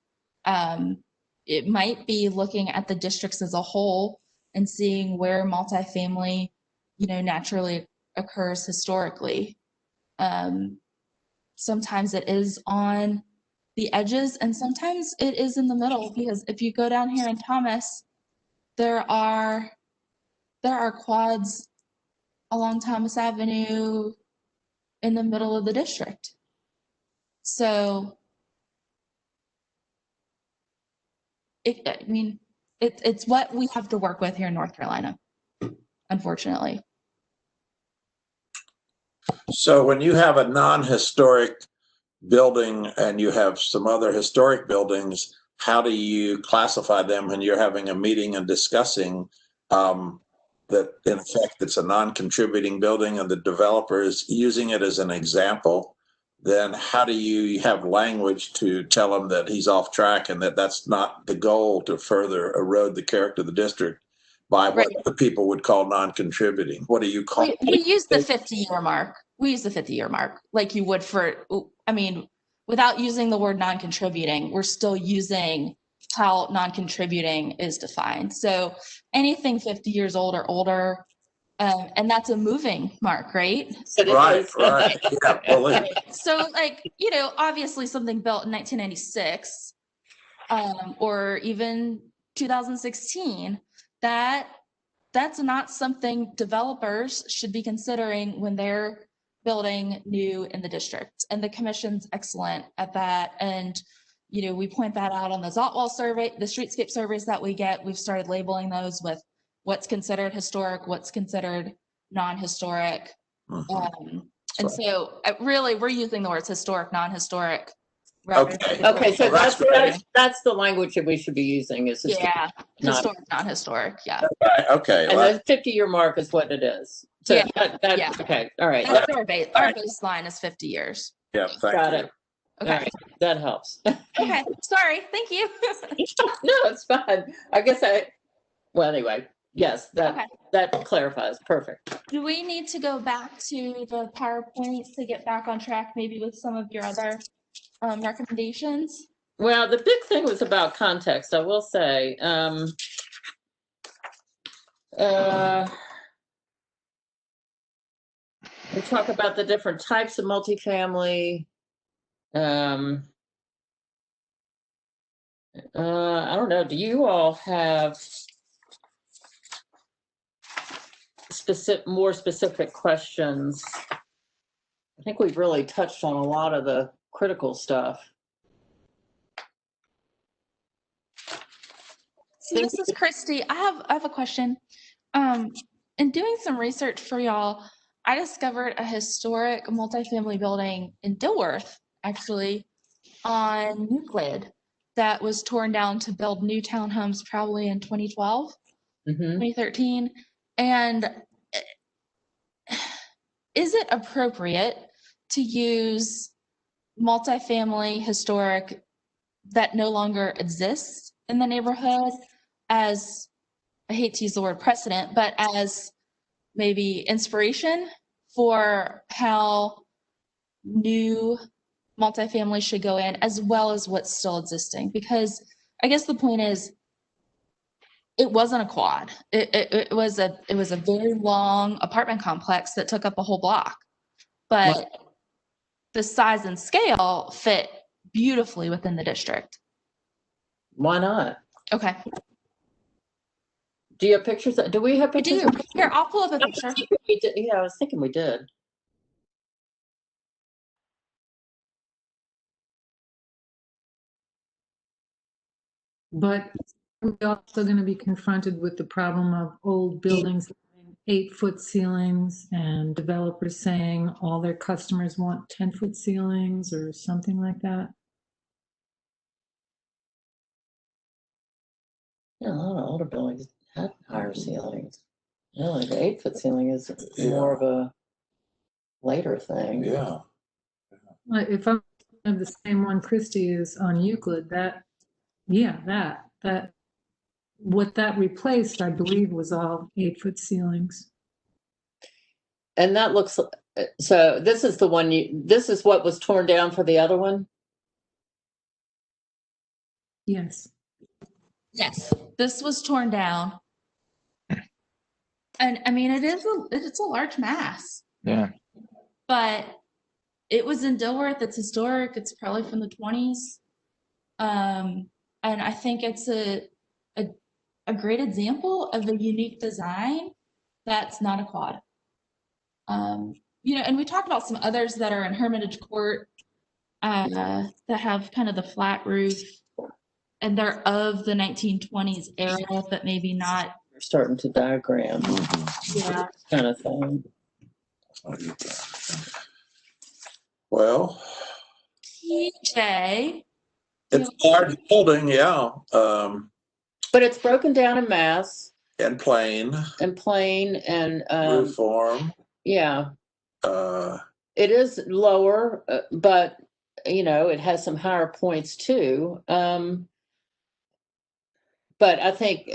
It might be looking at the districts as a whole and seeing where multifamily, naturally occurs historically. Sometimes it is on the edges and sometimes it is in the middle, because if you go down here in Thomas, there are quads along Thomas Avenue in the middle of the district. So it's what we have to work with here in North Carolina, unfortunately. So when you have a non-historic building and you have some other historic buildings, how do you classify them when you're having a meeting and discussing that in effect it's a non-contributing building and the developer is using it as an example? Then how do you have language to tell him that he's off track and that that's not the goal to further erode the character of the district by what the people would call non-contributing? What do you call it? We use the 50-year mark. We use the 50-year mark like you would without using the word non-contributing, we're still using how non-contributing is defined. So anything 50 years old or older, and that's a moving mark, right? Right. Yeah, well, so obviously something built in 1996 or even 2016, that's not something developers should be considering when they're building new in the district. And the commission's excellent at that. And, we point that out on the Zotwall survey, the streetscape surveys that we get. We've started labeling those with what's considered historic, what's considered non-historic. And so really we're using the words historic, non-historic. Okay, so that's the language that we should be using is historic, non-historic, yeah. Okay. And the 50-year mark is what it is. So okay, all right. That's our baseline is 50 years. Yeah, got it. Okay, all right. That helps. Okay, sorry, thank you. No, it's fine. I guess anyway, yes, that clarifies. Perfect. Do we need to go back to the PowerPoints to get back on track, maybe with some of your other recommendations? Well, the big thing was about context, I will say. We talk about the different types of multifamily. I don't know. Do you all have more specific questions? I think we've really touched on a lot of the critical stuff. So this is Christy. I have a question. In doing some research for y'all, I discovered a historic multifamily building in Dilworth, actually, on Euclid, that was torn down to build new townhomes probably in 2012, 2013. And is it appropriate to use multifamily historic that no longer exists in the neighborhood as, I hate to use the word precedent, but as maybe inspiration for how new multifamily should go in, as well as what's still existing? Because I guess the point is, it wasn't a quad. It was a very long apartment complex that took up a whole block, but the size and scale fit beautifully within the district. Why not? Okay. Do you have pictures? Do we have pictures? I do. Here, I'll pull up a picture. We did. Yeah, I was thinking we did. But we're also going to be confronted with the problem of old buildings having 8-foot ceilings and developers saying all their customers want 10-foot ceilings or something like that. Yeah, a lot of older buildings had higher ceilings. Really, the 8-foot ceiling is more of a later thing. Yeah. If I'm of the same one Christie is on Euclid, that what that replaced, I believe, was all 8-foot ceilings. And that looks, so this is the one this is what was torn down for the other one? Yes. Yes, this was torn down. And I mean, it's a large mass, Yeah. but it was in Dilworth. It's historic. It's probably from the 20s. And I think it's a great example of a unique design that's not a quad. And we talked about some others that are in Hermitage Court that have kind of the flat roof, and they're of the 1920s era, but maybe not. We're starting to diagram. Yeah. Kind of thing. Well, TJ. it's a large building, yeah. But it's broken down in mass. And plain. And Roof form. Yeah. It is lower, but it has some higher points too. But I think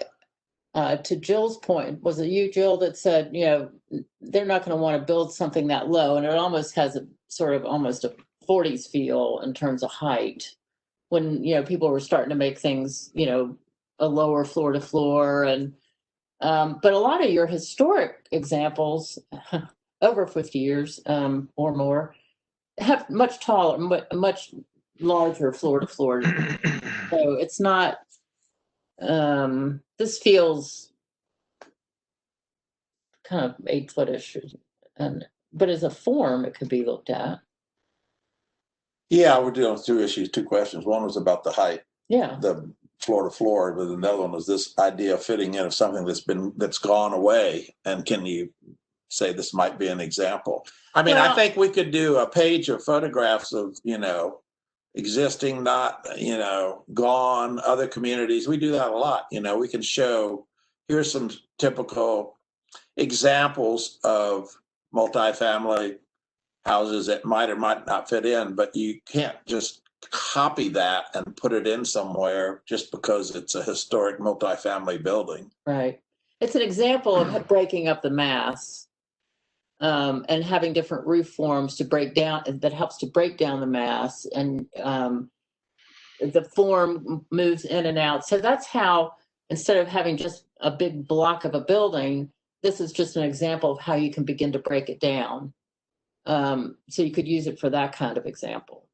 to Jill's point, was it you, Jill, that said, they're not going to want to build something that low, and it almost has a sort of almost a 40s feel in terms of height when, people were starting to make things, a lower floor to floor. And but a lot of your historic examples over 50 years or more have much taller, much larger floor to floor. So it's not, this feels kind of 8-footish, but as a form, it could be looked at. Yeah, we're dealing with two questions. One was about the height. Yeah. The floor to floor, but another one was this idea of fitting in of something that's gone away. And can you say this might be an example? I mean, I think we could do a page of photographs of, existing, not, gone, other communities. We do that a lot. We can show, here's some typical examples of multifamily houses that might or might not fit in, but you can't just copy that and put it in somewhere just because it's a historic multifamily building. Right. It's an example of breaking up the mass. And having different roof forms to break down, that helps to break down the mass, and the form moves in and out. So that's how, instead of having just a big block of a building, this is just an example of how you can begin to break it down. So you could use it for that kind of example.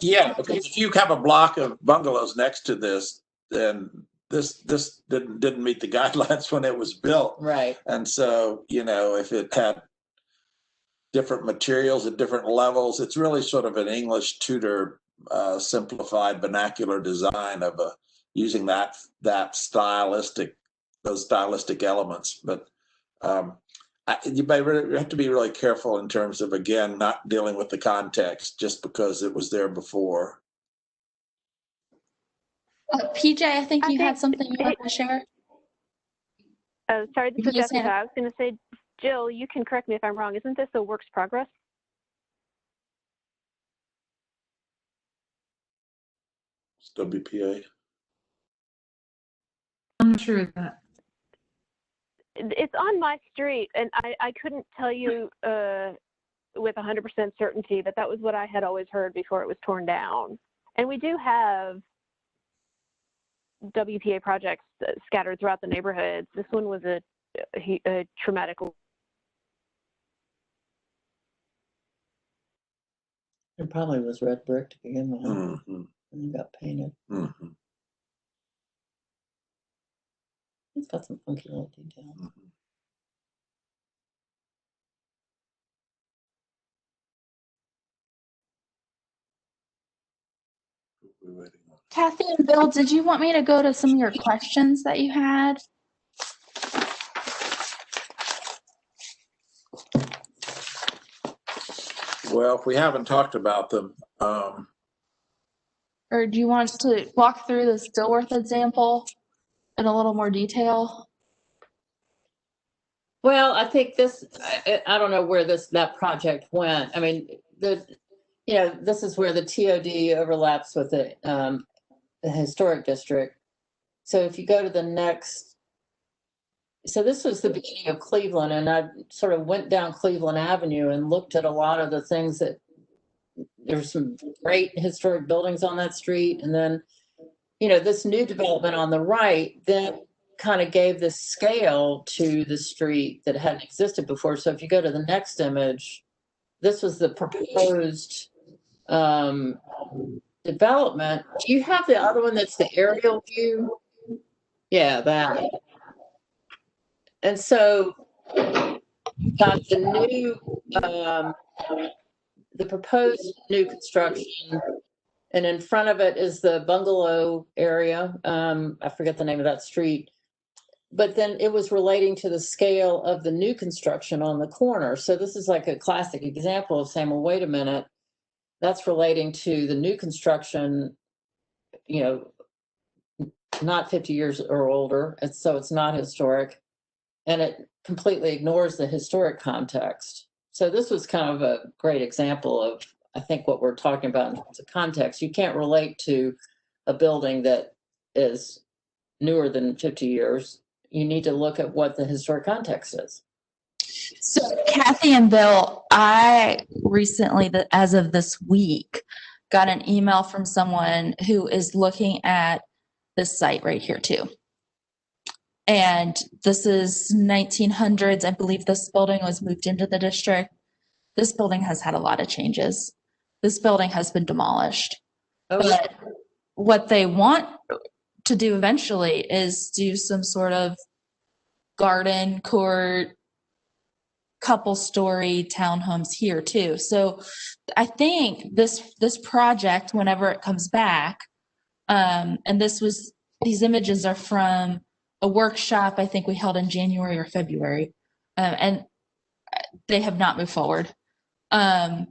Yeah, because if you have a block of bungalows next to this, then this didn't meet the guidelines when it was built. Right. And so, if it had different materials at different levels, it's really sort of an English Tudor simplified vernacular design of using those stylistic elements. But you have to be really careful in terms of, again, not dealing with the context just because it was there before. PJ, I think you had something you wanted to share. Oh, sorry, this You is just Jessica. had- I was going to say, Jill, you can correct me if I'm wrong. Isn't this a works progress? It's WPA. I'm not sure of that. It's on my street, and I couldn't tell you with 100% certainty that was what I had always heard before it was torn down. And we do have WPA projects scattered throughout the neighborhoods. This one was a traumatic. It probably was red brick to begin with, Mm-hmm. and it got painted. Mm-hmm. It's got some funky little details. Mm-hmm. Kathy and Bill, did you want me to go to some of your questions that you had? Well, if we haven't talked about them, Or do you want us to walk through the Stillworth example in a little more detail? Well, I think I don't know where that project went. I mean, this is where the TOD overlaps with the historic district. So if you go to the next, so this was the beginning of Cleveland, and I sort of went down Cleveland Avenue and looked at a lot of the things that there's some great historic buildings on that street. And then, this new development on the right then kind of gave this scale to the street that hadn't existed before. So if you go to the next image, this was the proposed development. Do you have the other one that's the aerial view? Yeah, that. And so got the new, the proposed new construction, and in front of it is the bungalow area. I forget the name of that street. But then it was relating to the scale of the new construction on the corner. So this is like a classic example of saying, well, wait a minute, that's relating to the new construction, not 50 years or older. So it's not historic. And it completely ignores the historic context. So this was kind of a great example of, I think, what we're talking about in terms of context. You can't relate to a building that is newer than 50 years. You need to look at what the historic context is. So Kathy and Bill, I recently, as of this week, got an email from someone who is looking at this site right here too. And this is 1900s. I believe this building was moved into the district. This building has had a lot of changes. This building has been demolished. Oh, but what they want to do eventually is do some sort of garden court, couple story townhomes here too. So I think this project, whenever it comes back, and these images are from a workshop I think we held in January or February, and they have not moved forward. I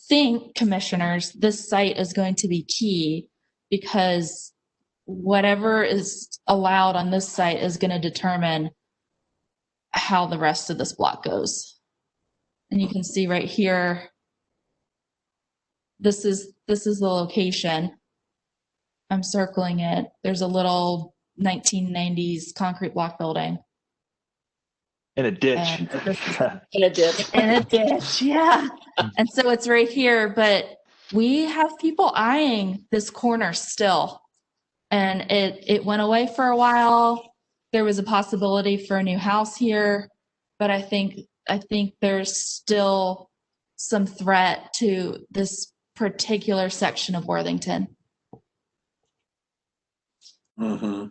think, commissioners, this site is going to be key because whatever is allowed on this site is going to determine how the rest of this block goes. And you can see right here, this is the location. I'm circling it. There's a little 1990s concrete block building. In a ditch. In a ditch. In a ditch, yeah. And so it's right here, but we have people eyeing this corner still. And it went away for a while. There was a possibility for a new house here, but I think there's still some threat to this particular section of Worthington. Mm-hmm.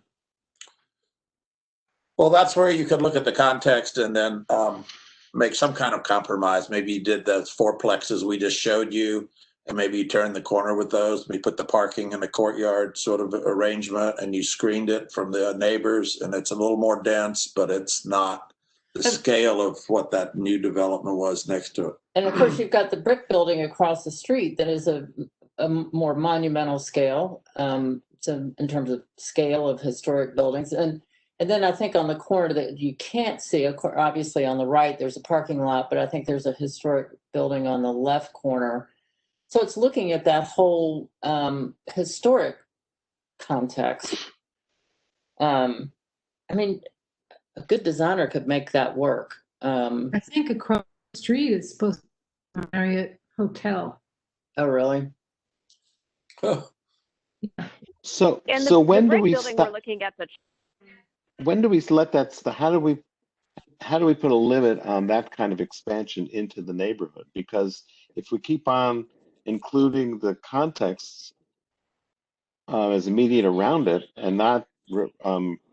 Well, that's where you could look at the context and then make some kind of compromise. Maybe you did those fourplexes we just showed you, and maybe you turned the corner with those. We put the parking in the courtyard sort of arrangement, and you screened it from the neighbors, and it's a little more dense, but it's not the scale of what that new development was next to it. And of course, you've got the brick building across the street that is a more monumental scale, so in terms of scale of historic buildings. And then I think on the corner that you can't see, obviously on the right, there's a parking lot, but I think there's a historic building on the left corner. So it's looking at that whole historic context. I mean, a good designer could make that work. I think across the street is supposed to be a Marriott hotel. Oh, really? So, And so when do brick we building stop? we're looking at the When do we let that? How do we put a limit on that kind of expansion into the neighborhood? Because if we keep on including the contexts as immediate around it and not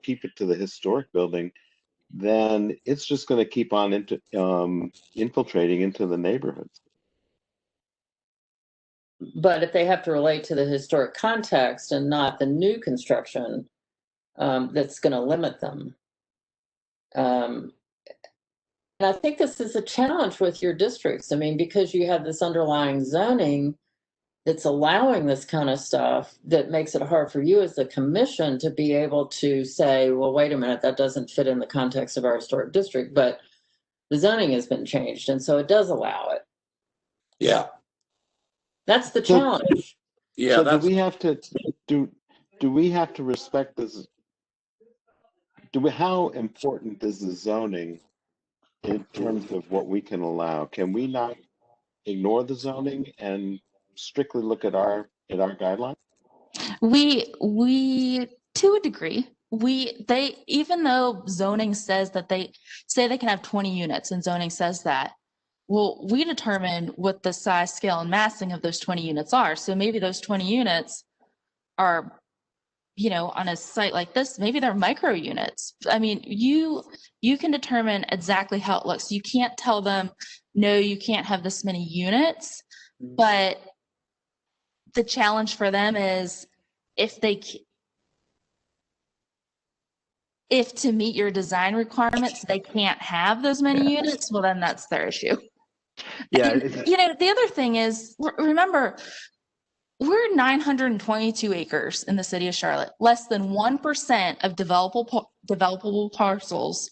keep it to the historic building, then it's just going to keep on infiltrating into the neighborhoods. But if they have to relate to the historic context and not the new construction, that's going to limit them. And I think this is a challenge with your districts. I mean, because you have this underlying zoning that's allowing this kind of stuff, that makes it hard for you as the commission to be able to say, well, wait a minute, that doesn't fit in the context of our historic district, but the zoning has been changed, and so it does allow it. Yeah. That's the challenge. Yeah. So do we have to do we have to respect this? How important is the zoning in terms of what we can allow? Can we not ignore the zoning and strictly look at our guidelines? We to a degree, even though zoning says that they say they can have 20 units and zoning says that, well, we determine what the size, scale, and massing of those 20 units are. So maybe those 20 units are, on a site like this, maybe they're micro units. I mean, you can determine exactly how it looks. You can't tell them, no, you can't have this many units, but the challenge for them is if to meet your design requirements, they can't have those many units, well, then that's their issue. Yeah. And, the other thing is, remember, we're 922 acres in the city of Charlotte. Less than 1% of developable parcels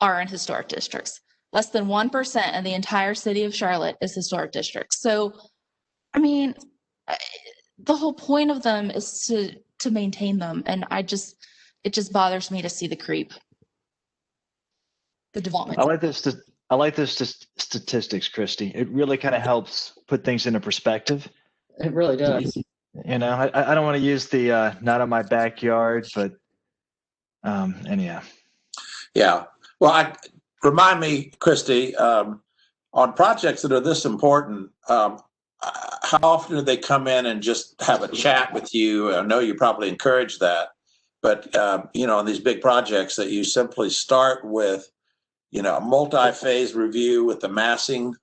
are in historic districts. Less than 1% of the entire city of Charlotte is historic districts. So, I mean, the whole point of them is to maintain them, and it just bothers me to see the creep, the development. I like this statistics, Christy. It really kind of helps put things into perspective. It really does. I don't want to use the not in my backyard, but anyhow. Yeah. Well, remind me, Christy, on projects that are this important, how often do they come in and just have a chat with you? I know you probably encourage that, but on these big projects that you simply start with, a multi-phase review with the massing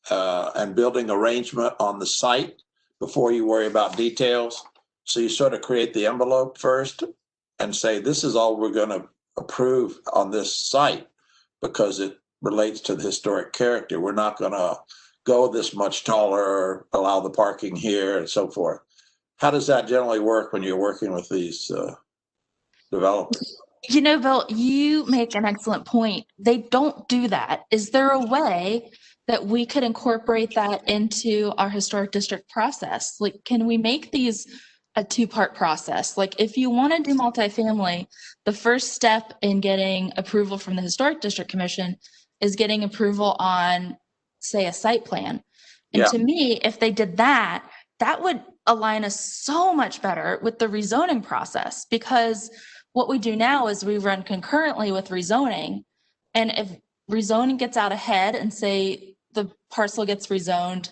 and building arrangement on the site before you worry about details. So you sort of create the envelope first and say, this is all we're going to approve on this site because it relates to the historic character. We're not going to go this much taller or allow the parking here and so forth. How does that generally work when you're working with these developers? Bill, you make an excellent point. They don't do that. Is there a way that we could incorporate that into our historic district process? Like, can we make these a two-part process? Like, if you want to do multifamily, the first step in getting approval from the Historic District Commission is getting approval on, say, a site plan. And to me, if they did that, that would align us so much better with the rezoning process, because what we do now is we run concurrently with rezoning. And if rezoning gets out ahead and say the parcel gets rezoned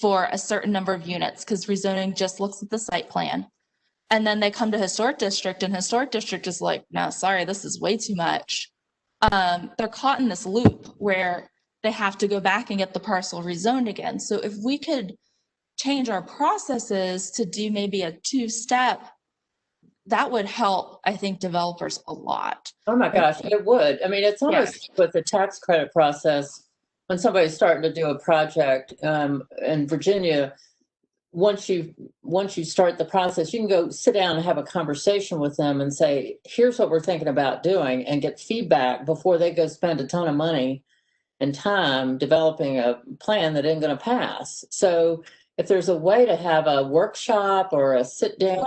for a certain number of units because rezoning just looks at the site plan. And then they come to historic district and historic district is like, no, sorry, this is way too much. They're caught in this loop where they have to go back and get the parcel rezoned again. So if we could change our processes to do maybe a two-step, that would help, I think, developers a lot. Oh my gosh, it would. I mean, it's almost with the tax credit process, when somebody's starting to do a project in Virginia, once you start the process, you can go sit down and have a conversation with them and say, here's what we're thinking about doing, and get feedback before they go spend a ton of money and time developing a plan that ain't going to pass. So if there's a way to have a workshop or a sit down.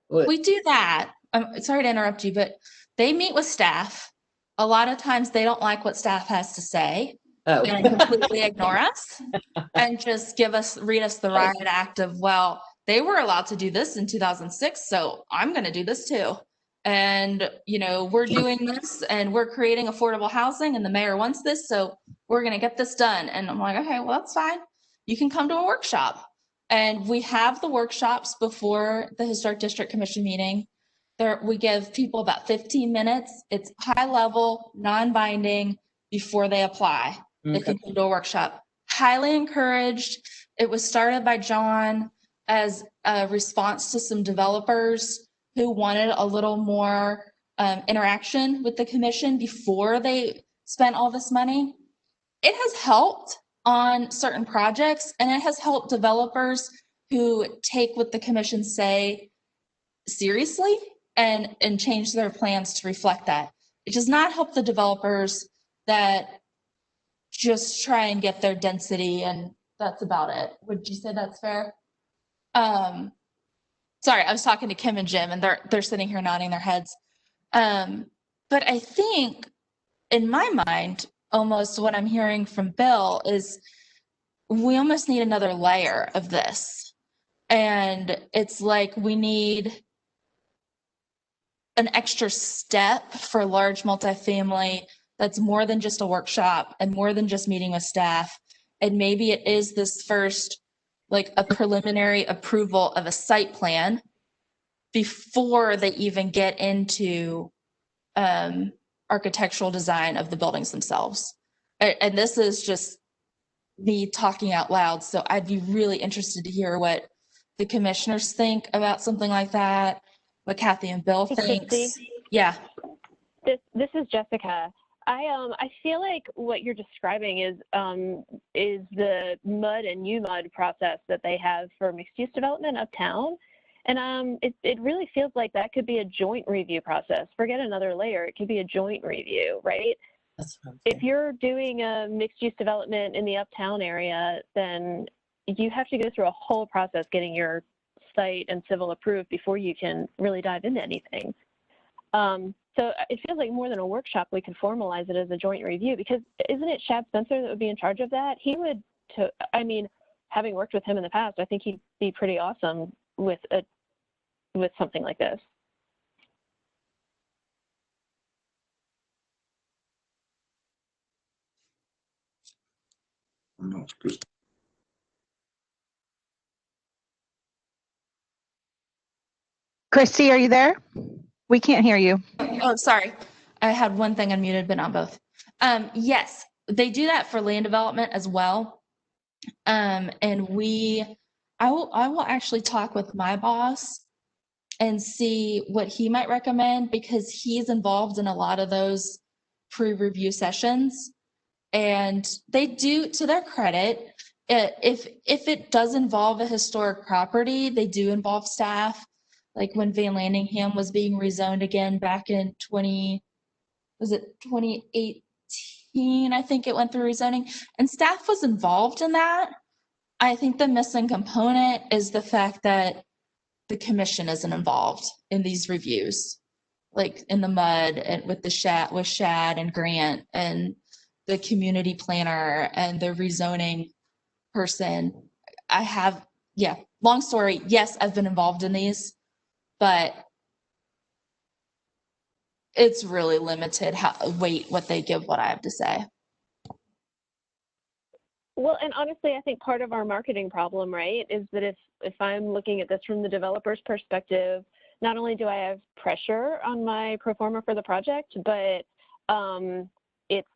Well, we do that. I'm sorry to interrupt you, but they meet with staff. A lot of times they don't like what staff has to say. Oh. And completely ignore us and just read us the riot act of, well, they were allowed to do this in 2006, so I'm going to do this too. And, we're doing this and we're creating affordable housing and the mayor wants this, so we're going to get this done. And I'm like, okay, well, that's fine. You can come to a workshop. And we have the workshops before the Historic District Commission meeting. We give people about 15 minutes. It's high level, non-binding before they apply. Okay. They can come to a workshop. Highly encouraged. It was started by John as a response to some developers who wanted a little more interaction with the commission before they spent all this money. It has helped on certain projects, and it has helped developers who take what the commission say seriously and change their plans to reflect that. It does not help the developers that just try and get their density, and that's about it. Would you say that's fair? Sorry, I was talking to Kim and Jim, and they're sitting here nodding their heads. But I think, in my mind, almost what I'm hearing from Bill is we almost need another layer of this. And it's like we need an extra step for large multifamily that's more than just a workshop and more than just meeting with staff. And maybe it is this first, like a preliminary approval of a site plan before they even get into architectural design of the buildings themselves. And this is just me talking out loud. So I'd be really interested to hear what the commissioners think about something like that, what Kathy and Bill thinks. Christy? Yeah. This is Jessica. I feel like what you're describing is the MUD and UMUD process that they have for mixed use development uptown. And it really feels like that could be a joint review process. Forget another layer. It could be a joint review, right? If you're doing a mixed use development in the uptown area, then you have to go through a whole process getting your site and civil approved before you can really dive into anything. So it feels like more than a workshop, we could formalize it as a joint review, because isn't it Shad Spencer that would be in charge of that? He would, having worked with him in the past, I think he'd be pretty awesome with something like this. Christy, are you there? We can't hear you. Oh, sorry. I had one thing unmuted, but not both. Yes, they do that for land development as well. And I will actually talk with my boss and see what he might recommend, because he's involved in a lot of those pre-review sessions. And they do, to their credit, if it does involve a historic property, they do involve staff. Like when Van Landingham was being rezoned again back in 2018, I think it went through rezoning, and staff was involved in that. I think the missing component is the fact that the commission isn't involved in these reviews, like in the MUD and with Shad and Grant and the community planner and the rezoning person. Long story. Yes, I've been involved in these, but it's really limited what they give what I have to say. Well, and honestly, I think part of our marketing problem, right, is that if I'm looking at this from the developer's perspective, not only do I have pressure on my pro forma for the project, but it's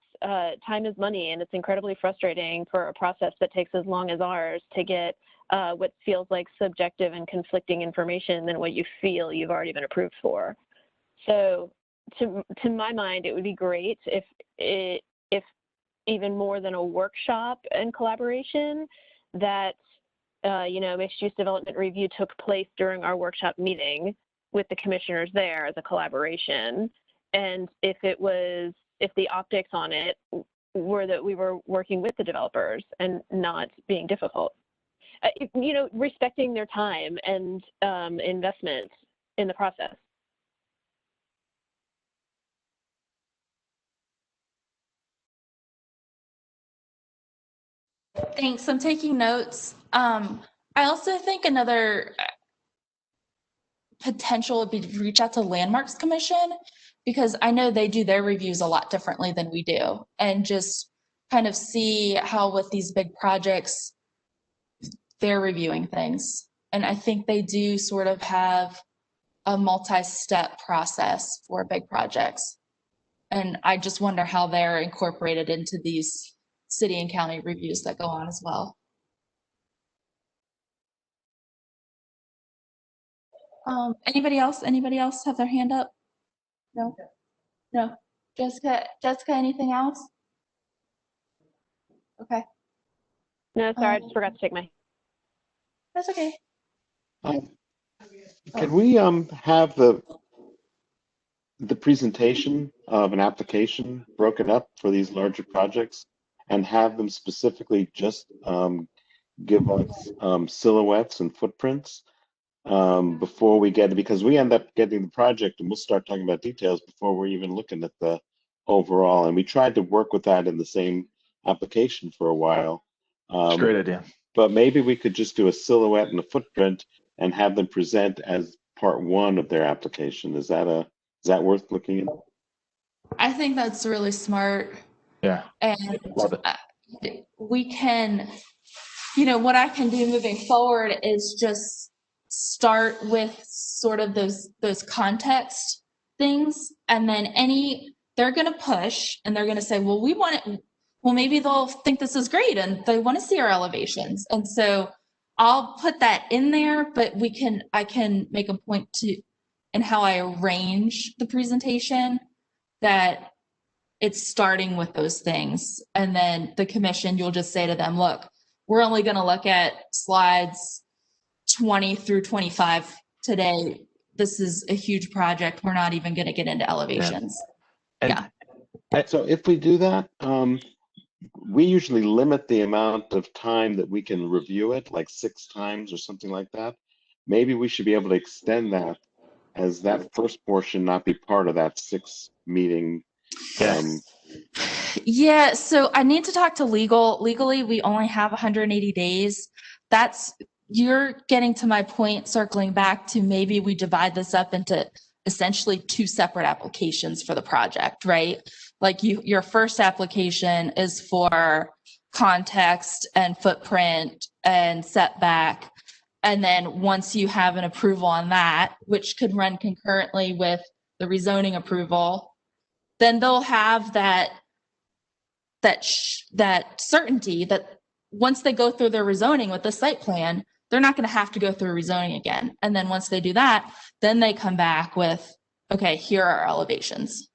time is money, and it's incredibly frustrating for a process that takes as long as ours to get what feels like subjective and conflicting information than what you feel you've already been approved for. So, to my mind, it would be great if even more than a workshop and collaboration, that mixed use development review took place during our workshop meeting with the commissioners there as a collaboration. And if the optics on it were that we were working with the developers and not being difficult, respecting their time and investment in the process. Thanks. I'm taking notes. I also think another potential would be to reach out to Landmarks Commission, because I know they do their reviews a lot differently than we do, and just kind of see how with these big projects they're reviewing things. And I think they do sort of have a multi-step process for big projects. And I just wonder how they're incorporated into these city and county reviews that go on as well. Anybody else have their hand up? No. Jessica, anything else? Okay. No, sorry, I just forgot to take my. That's okay. Can we have the presentation of an application broken up for these larger projects and have them specifically just give us silhouettes and footprints before we get it, because we end up getting the project and we'll start talking about details before we're even looking at the overall. And we tried to work with that in the same application for a while. It's a great idea. But maybe we could just do a silhouette and a footprint and have them present as part one of their application. Is that worth looking at? I think that's really smart. Yeah. And Love it. we can, what I can do moving forward is just start with sort of those context things, and then they're going to push and they're going to say, well, we want it. Well, maybe they'll think this is great and they want to see our elevations. And so I'll put that in there, but I can make a point to, in how I arrange the presentation, that it's starting with those things. And then the commission, you'll just say to them, look, we're only going to look at slides 20 through 25 today. This is a huge project. We're not even going to get into elevations. Yeah. So if we do that, we usually limit the amount of time that we can review it, like 6 times or something like that. Maybe we should be able to extend that, as that first portion not be part of that 6 meeting. Yeah, so I need to talk to legal. Legally, we only have 180 days. You're getting to my point, circling back to maybe we divide this up into essentially 2 separate applications for the project, right? Like your first application is for context and footprint and setback. And then once you have an approval on that, which could run concurrently with the rezoning approval, then they'll have that certainty that once they go through their rezoning with the site plan, they're not going to have to go through rezoning again. And then once they do that, then they come back with, okay, here are our elevations.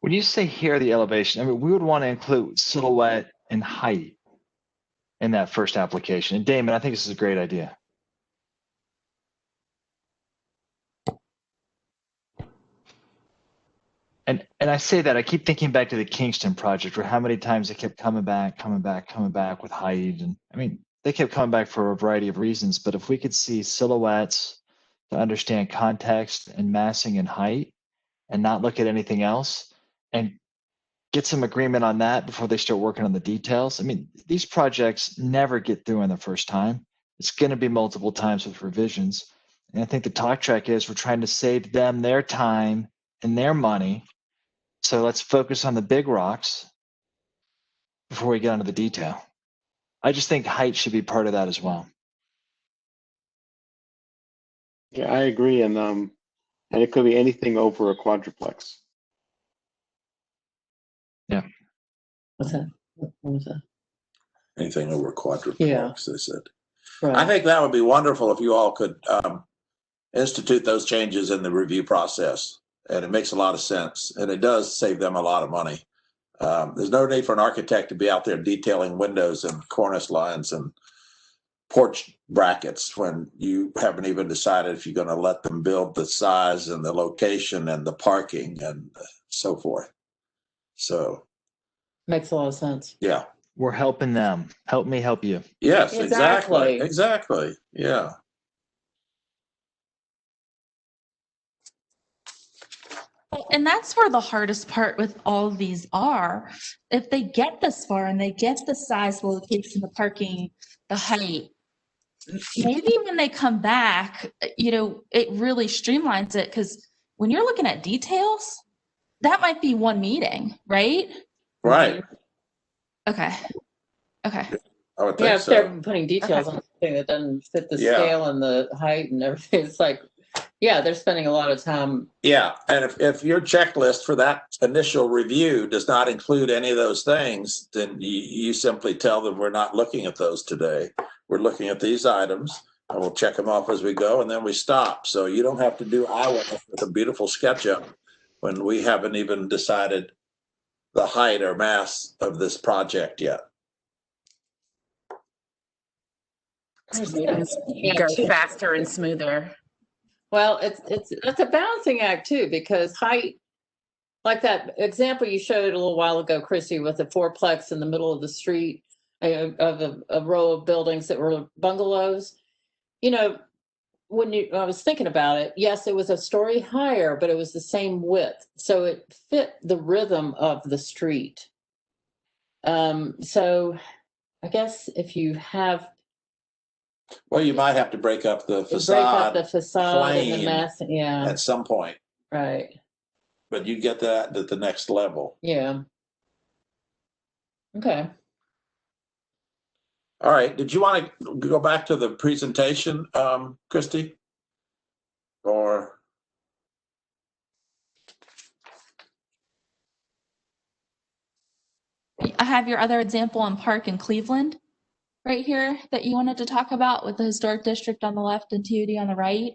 When you say here are the elevation, I mean, we would want to include silhouette and height in that first application. And Damon, I think this is a great idea. And I say that, I keep thinking back to the Kingston project, where how many times they kept coming back with height. And I mean, they kept coming back for a variety of reasons, but if we could see silhouettes to understand context and massing and height and not look at anything else, and get some agreement on that before they start working on the details. I mean, these projects never get through on the first time. It's going to be multiple times with revisions. And I think the talk track is we're trying to save them their time and their money. So let's focus on the big rocks before we get into the detail. I just think height should be part of that as well. Yeah, I agree. And it could be anything over a quadruplex. Yeah. What's that? What was that? Anything over quadruplex, Yeah. they said. Right. I think that would be wonderful if you all could institute those changes in the review process. And it makes a lot of sense. And it does save them a lot of money. There's no need for an architect to be out there detailing windows and cornice lines and porch brackets when you haven't even decided if you're going to let them build the size and the location and the parking and so forth. So, Makes a lot of sense. yeah. We're helping them. Help me help you. Yes, Exactly. exactly. Yeah. And that's where the hardest part with all of these are. If they get this far and they get the size, the location, the parking, the height, maybe when they come back, it really streamlines it, because when you're looking at details, that might be one meeting, right? Right. Okay. I would Yeah, think if they're so. putting details Okay. on something that doesn't fit the Yeah. scale and the height and everything, it's like, yeah, they're spending a lot of time. Yeah. And if your checklist for that initial review does not include any of those things, then you simply tell them we're not looking at those today. We're looking at these items and we'll check them off as we go, and then we stop. So you don't have to do eyewitness with a beautiful SketchUp when we haven't even decided the height or mass of this project yet. Go faster and smoother. Well, it's a balancing act too, because height, like that example you showed a little while ago, Chrissy, with the fourplex in the middle of the street of a row of buildings that were bungalows. When I was thinking about it, yes, it was a story higher, but it was the same width, so it fit the rhythm of the street. So I guess if you have Well, you might have to break up the break up facade the facade and the plane mass, yeah, at some point, right, but you get that at the next level. yeah. Okay. All right. Did you want to go back to the presentation, Christy? Or I have your other example on Park in Cleveland right here that you wanted to talk about, with the historic district on the left and TUD on the right.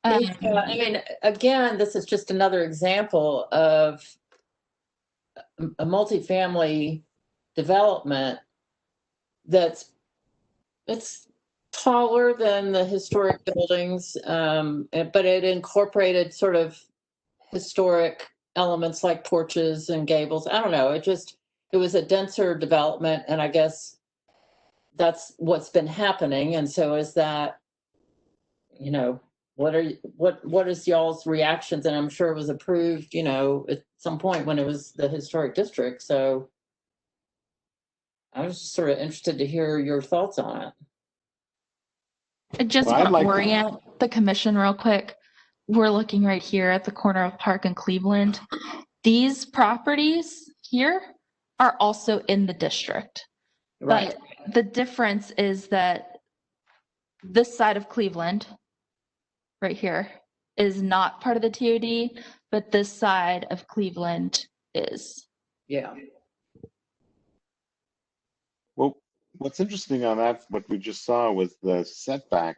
Yeah, I mean, again, this is just another example of a multifamily development it's taller than the historic buildings, but it incorporated sort of historic elements like porches and gables. I don't know. It was a denser development, and I guess that's what's been happening. And so is that, what is y'all's reactions? And I'm sure it was approved, at some point when it was the historic district. So I was just sort of interested to hear your thoughts on it. I just Well, I'd want like to to- orient the commission real quick. We're looking right here at the corner of Park and Cleveland. These properties here are also in the district. Right. But the difference is that this side of Cleveland, right here, is not part of the TOD, but this side of Cleveland is. Yeah. Well, what's interesting on that, what we just saw was the setback.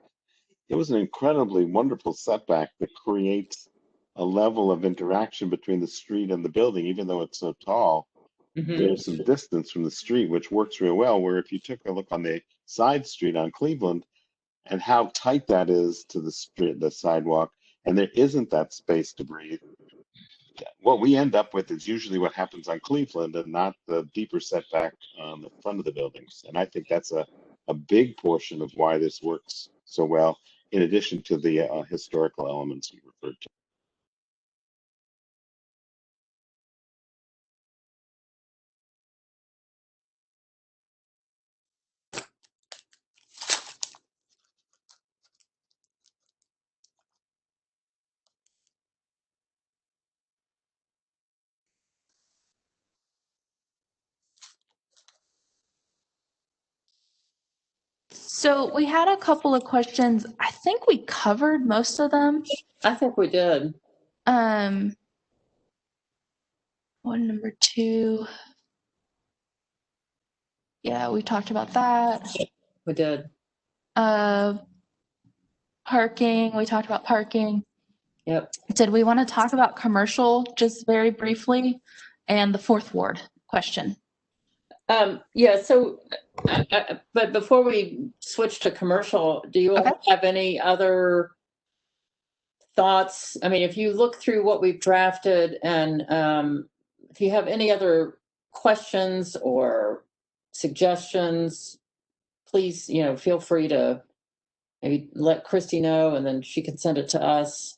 It was an incredibly wonderful setback that creates a level of interaction between the street and the building, even though it's so tall. There's some distance from the street, which works real well. Where if you took a look on the side street on Cleveland and how tight that is to the street, the sidewalk, and there isn't that space to breathe, what we end up with is usually what happens on Cleveland and not the deeper setback on the front of the buildings. And I think that's a big portion of why this works so well, in addition to the historical elements you referred to. So we had a couple of questions. I think we covered most of them. I think we did. One, number 2. Yeah, we talked about that. We did. Parking, we talked about parking. Yep. Did we want to talk about commercial just very briefly? And the 4th ward question. Yeah, so, but before we switch to commercial, do you all have any other thoughts? I mean, if you look through what we've drafted and if you have any other questions or suggestions, please, feel free to maybe let Christy know and then she can send it to us.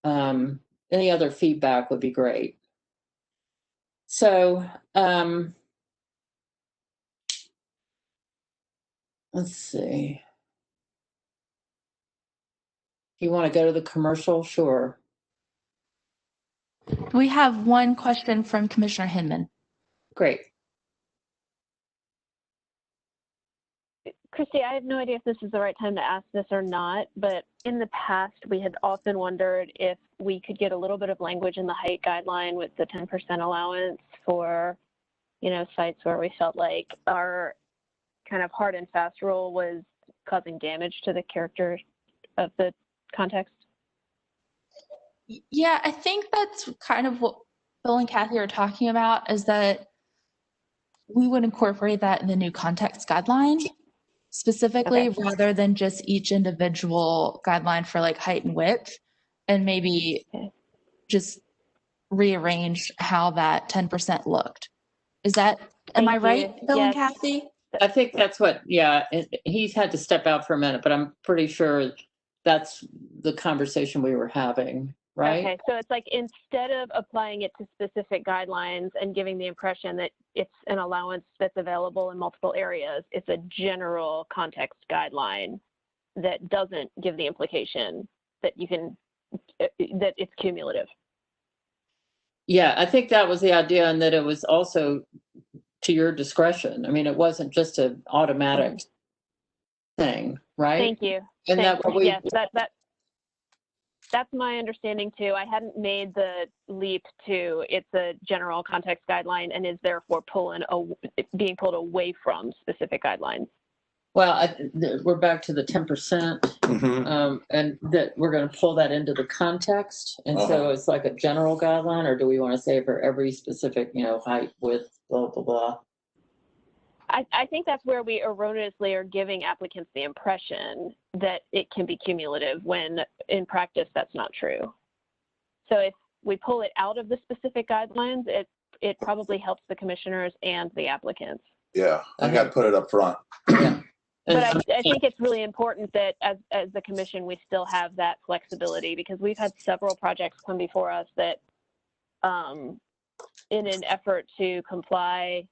Any other feedback would be great. So, let's see. You want to go to the commercial? Sure. We have one question from Commissioner Hinman. Great. Christy, I have no idea if this is the right time to ask this or not, but in the past, we had often wondered if we could get a little bit of language in the height guideline with the 10% allowance for, sites where we felt like our kind of hard and fast rule was causing damage to the character of the context. Yeah, I think that's kind of what Bill and Kathy are talking about, is that we would incorporate that in the new context guideline specifically, rather than just each individual guideline for like height and width, and maybe just rearrange how that 10% looked. Am I right, Bill and Kathy? I think that's what, he's had to step out for a minute, but I'm pretty sure that's the conversation we were having, right? Okay, so it's like instead of applying it to specific guidelines and giving the impression that it's an allowance that's available in multiple areas, it's a general context guideline that doesn't give the implication that that it's cumulative. Yeah, I think that was the idea, and that it was also to your discretion. I mean, it wasn't just an automatic thing, right? Thank you. And yes, that's my understanding too. I hadn't made the leap to it's a general context guideline and is therefore being pulled away from specific guidelines. Well, we're back to the 10%, and that we're going to pull that into the context. And so it's like a general guideline, or do we want to say for every specific, height, width, blah, blah, blah? I think that's where we erroneously are giving applicants the impression that it can be cumulative when in practice that's not true. So if we pull it out of the specific guidelines, it probably helps the commissioners and the applicants. Yeah, I got to put it up front. But I think it's really important that as the commission, we still have that flexibility, because we've had several projects come before us that in an effort to comply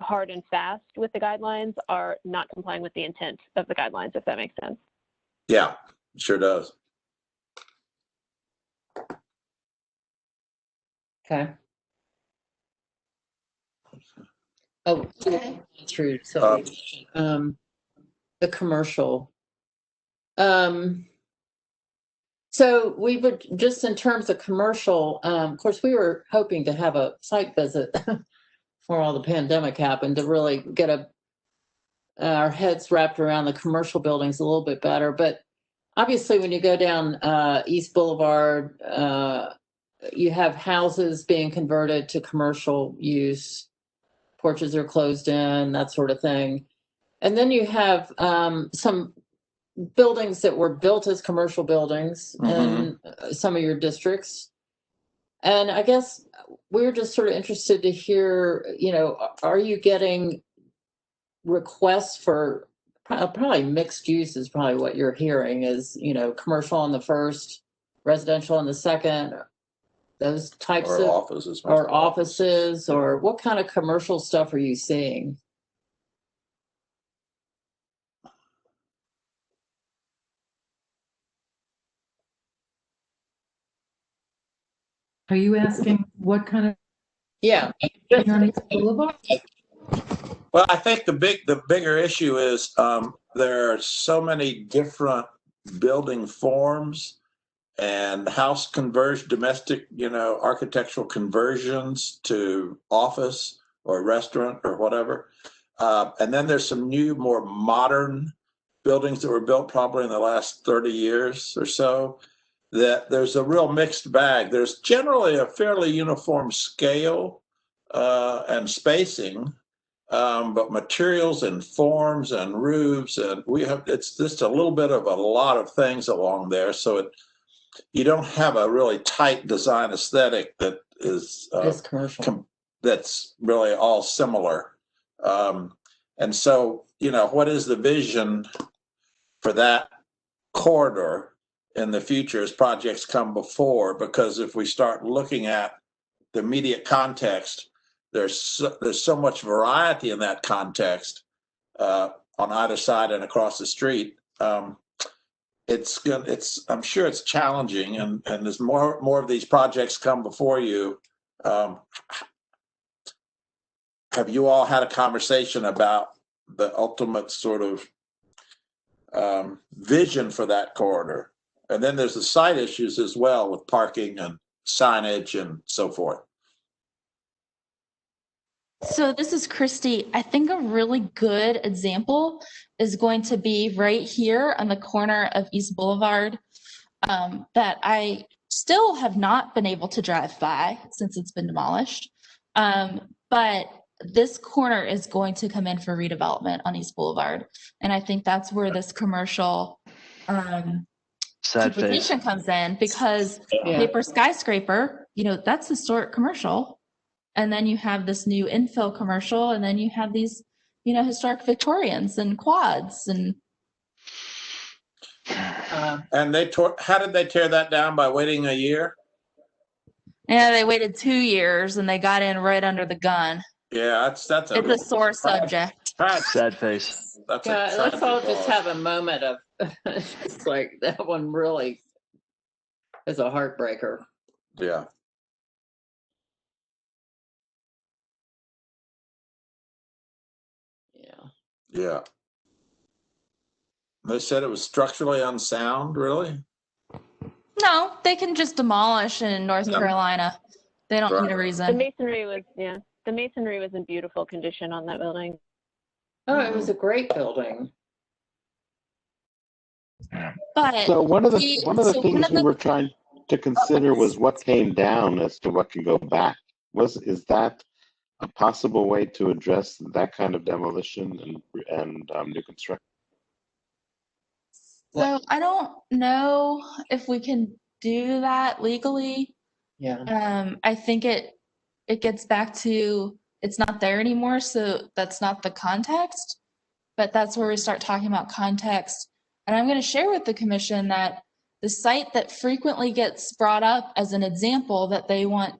hard and fast with the guidelines are not complying with the intent of the guidelines, if that makes sense. Yeah, it sure does. Okay. Oh, true. So, the commercial. So we would, just in terms of commercial, of course, we were hoping to have a site visit before all the pandemic happened to really get our heads wrapped around the commercial buildings a little bit better. But obviously, when you go down East Boulevard, you have houses being converted to commercial use, porches are closed in, that sort of thing. And then you have some buildings that were built as commercial buildings in some of your districts. And I guess we're just sort of interested to hear, are you getting requests for probably mixed use is probably what you're hearing is, commercial on the first, residential on the second, those types of offices, or what kind of commercial stuff are you seeing? Are you asking what kind of? Yeah. On East Boulevard? Well, I think the bigger issue is there are so many different building forms and house conversion, domestic, architectural conversions to office or restaurant or whatever. And then there's some new, more modern buildings that were built probably in the last 30 years or so, that there's a real mixed bag. There's generally a fairly uniform scale and spacing, but materials and forms and roofs, and it's just a little bit of a lot of things along there. So you don't have a really tight design aesthetic that is commercial. That's really all similar. And so, what is the vision for that corridor in the future as projects come before? Because if we start looking at the immediate context, there's so much variety in that context on either side and across the street. I'm sure it's challenging, and as more of these projects come before you, have you all had a conversation about the ultimate sort of vision for that corridor? And then there's the site issues as well with parking and signage and so forth. So this is Christy. I think a really good example is going to be right here on the corner of East Boulevard that I still have not been able to drive by since it's been demolished. But this corner is going to come in for redevelopment on East Boulevard. And I think that's where this commercial implication comes in, because Paper Skyscraper, that's historic commercial. And then you have this new infill commercial, and then you have these, historic Victorians and quads and. And how did they tear that down? By waiting a year? Yeah, they waited 2 years and they got in right under the gun. Yeah, it's a sore subject. Sad face. Let's all just have a moment of it's like that one really is a heartbreaker. Yeah. Yeah. They said it was structurally unsound, really? No, they can just demolish in North Carolina. They don't need a reason. The masonry was in beautiful condition on that building. Oh, it was a great building. But so one of the things we were trying to consider was what came down as to what can go back. Is that a possible way to address that kind of demolition and new construction? So I don't know if we can do that legally. Yeah. I think it gets back to it's not there anymore, so that's not the context. But that's where we start talking about context. And I'm going to share with the commission that the site that frequently gets brought up as an example that they want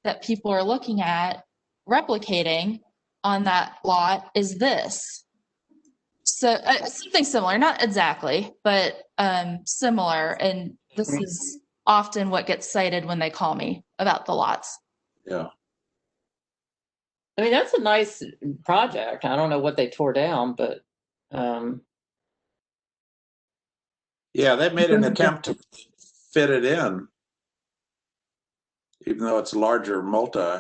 that people are looking at replicating on that lot is this. So something similar, not exactly, but similar. And this is often what gets cited when they call me about the lots. Yeah. I mean, that's a nice project. I don't know what they tore down, but yeah, they made an attempt to fit it in, even though it's larger multi.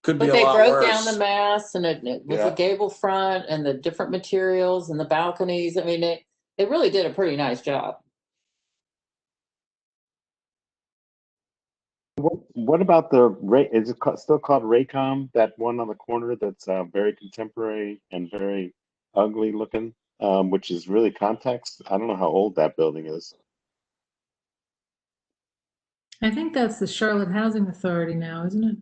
Could be a lot worse. But they broke down the mass, and it was a gable front, and the different materials and the balconies. I mean, they really did a pretty nice job. What about is it still called Raycom? That one on the corner that's very contemporary and very ugly looking, which is really context. I don't know how old that building is. I think that's the Charlotte Housing Authority now, isn't it?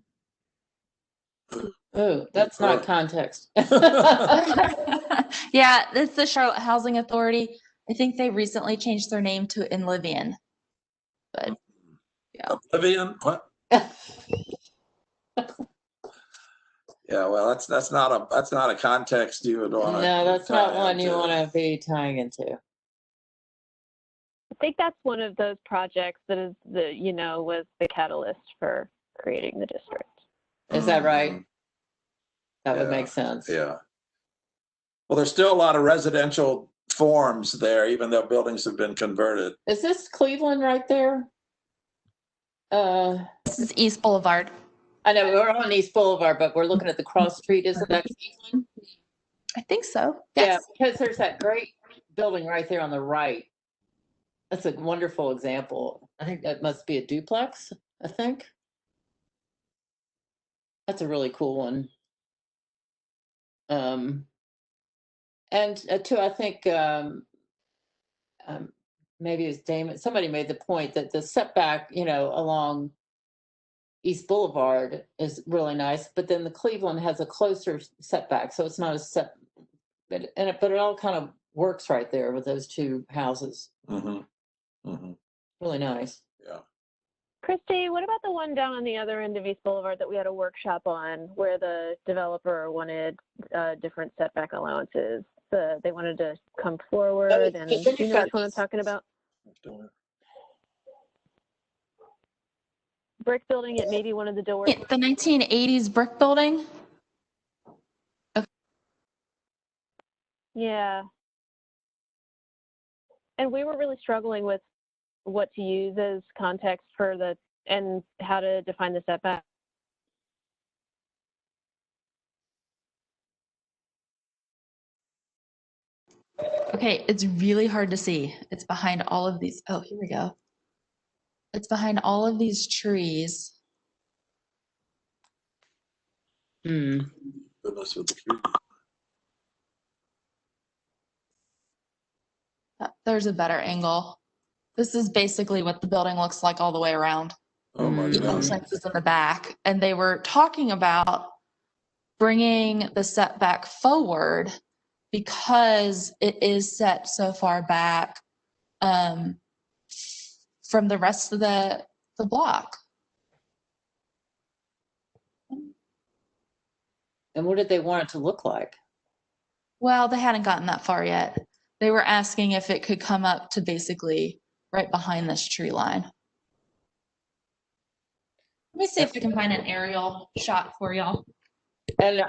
Oh, that's not context. Yeah, it's the Charlotte Housing Authority. I think they recently changed their name to Inlivian. But yeah. Inlivian? What? Yeah, well, that's not a context you would want to. No, that's not one you want to be tying into. I think that's one of those projects that is was the catalyst for creating the district. Is that right? That would make sense. Yeah. Well, there's still a lot of residential forms there, even though buildings have been converted. Is this Cleveland right there? This is East Boulevard. I know we're on East Boulevard, but we're looking at the cross street. Isn't that Cleveland? I think so. Yeah, Yes. because there's that great building right there on the right. That's a wonderful example. I think that must be a duplex, I think. That's a really cool one. And too, I think maybe it's Damon, somebody made the point that the setback, along East Boulevard is really nice, but then the Cleveland has a closer setback, so it's not as set, but it all kind of works right there with those two houses. Really nice. Yeah. Christy, what about the one down on the other end of East Boulevard that we had a workshop on where the developer wanted different setback allowances? They wanted to come forward, and do you know which one I'm talking about? Brick building, it may be one of the doors. Yeah, the 1980s brick building. Yeah. And we were really struggling with what to use as context for and how to define the setback. Okay, it's really hard to see. It's behind all of these. Oh, here we go. It's behind all of these trees. Goodness with the tree. There's a better angle. This is basically what the building looks like all the way around. Oh my The gosh. entrance is in the back, and they were talking about bringing the setback forward because it is set so far back from the rest of the block. And what did they want it to look like? Well, they hadn't gotten that far yet. They were asking if it could come up to basically right behind this tree line. Let me see if I can find an aerial shot for y'all. And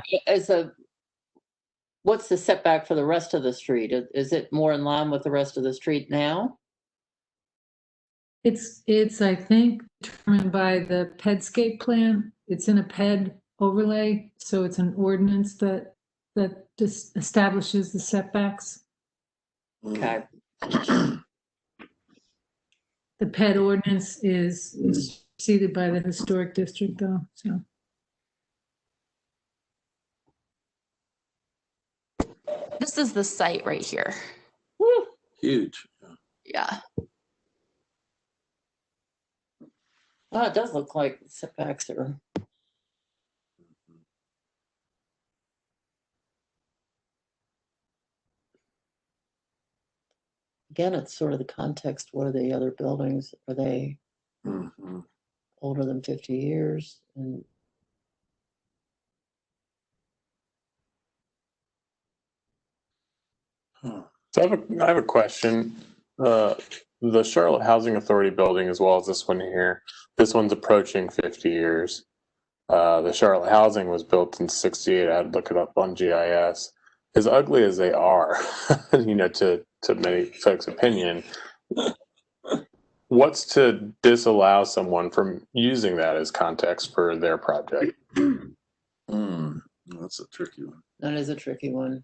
what's the setback for the rest of the street? Is it more in line with the rest of the street now? It's I think determined by the PEDscape plan. It's in a PED overlay, so it's an ordinance that just establishes the setbacks. Okay. The PED ordinance is preceded by the historic district, though. So This is the site right here. Woo. Huge. Yeah. Well, it does look like setbacks are. Again, it's sort of the context. What are the other buildings? Are they older than 50 years? And So I have a question. The Charlotte Housing Authority building, as well as this one here, this one's approaching 50 years. The Charlotte Housing was built in '68. I had to look it up on GIS. As ugly as they are, to many folks' opinion, what's to disallow someone from using that as context for their project? That's a tricky one. that is a tricky one.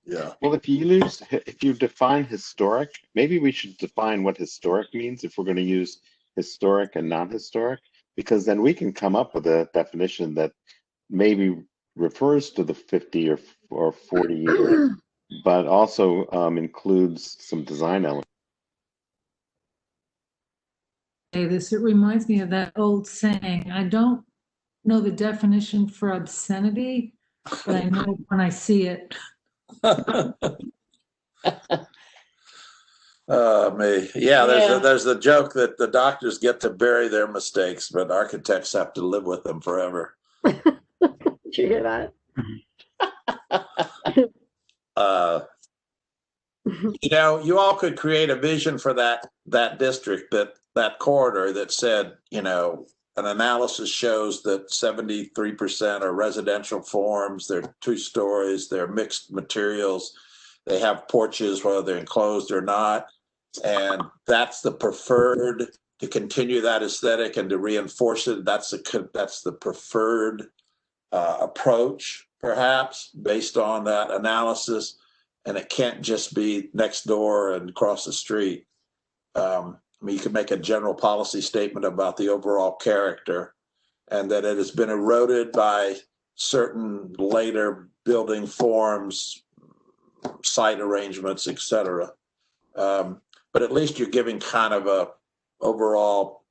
Yeah. Well, if you define historic, maybe we should define what historic means if we're going to use historic and non-historic, because then we can come up with a definition that maybe refers to the 50 or 40 years, but also includes some design elements. it reminds me of that old saying. I don't know the definition for obscenity, but I know when I see it. There's the joke that the doctors get to bury their mistakes, but architects have to live with them forever. Did you hear that? You all could create a vision for that district, that corridor that said, an analysis shows that 73% are residential forms. They're 2 stories. They're mixed materials. They have porches, whether they're enclosed or not. And that's the preferred, to continue that aesthetic and to reinforce it. That's the preferred approach, perhaps, based on that analysis. And it can't just be next door and across the street. I mean, you can make a general policy statement about the overall character, and that it has been eroded by certain later building forms, site arrangements, etc. But at least you're giving kind of a overall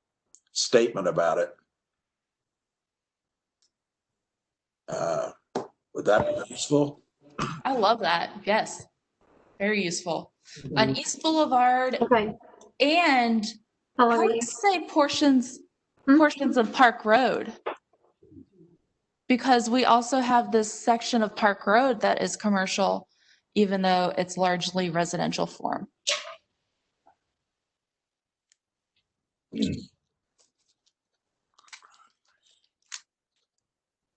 statement about it. Would that be useful? I love that. Yes. Very useful. On East Boulevard and I would say portions of Park Road. Because we also have this section of Park Road that is commercial, even though it's largely residential form.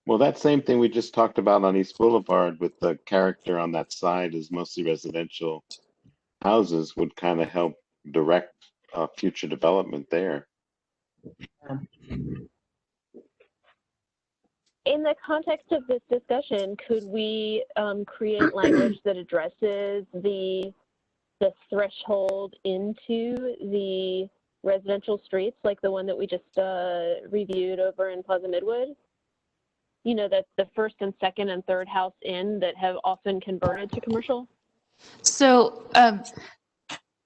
Well, that same thing we just talked about on East Boulevard with the character on that side is mostly residential houses would kind of help direct future development there. In the context of this discussion, could we create language that addresses the threshold into the residential streets, like the one that we just reviewed over in Plaza Midwood? You know, that's the first and second and third house in that have often converted to commercial? So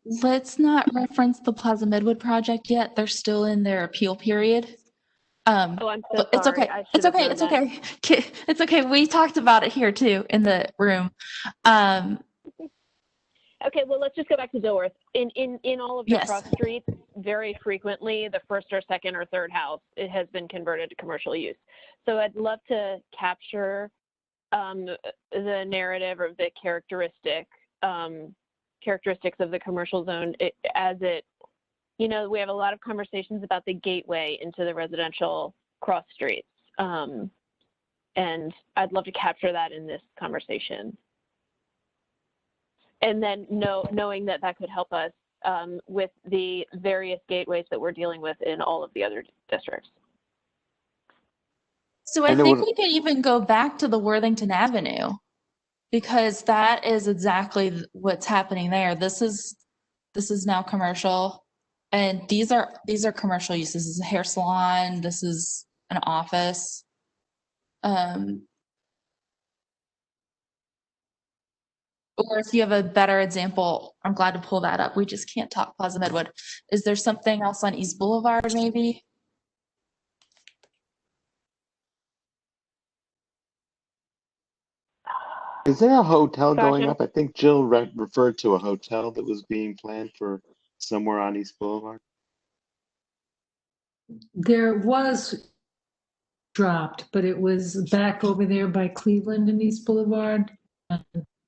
let's not reference the Plaza Midwood project yet. They're still in their appeal period. Oh, I'm so It's sorry. okay. I It's should have okay. known It's that. okay. It's okay. We talked about it here too in the room. Okay, well, let's just go back to Dilworth. In all of the Yes. cross streets, very frequently, the first or second or third house, it has been converted to commercial use. So I'd love to capture the narrative or the characteristics of the commercial zone as it, you know, we have a lot of conversations about the gateway into the residential cross streets. And I'd love to capture that in this conversation. And then knowing that that could help us with the various gateways that we're dealing with in all of the other districts. So I think we could even go back to the Worthington Avenue because that is exactly what's happening there. This is now commercial, and these are commercial uses. This is a hair salon. This is an office. Or if you have a better example, I'm glad to pull that up. We just can't talk Plaza Midwood. Is there something else on East Boulevard maybe? Is there a hotel going Gotcha. up? I think Jill referred to a hotel that was being planned for somewhere on East Boulevard. There was dropped, but it was back over there by Cleveland and East Boulevard. And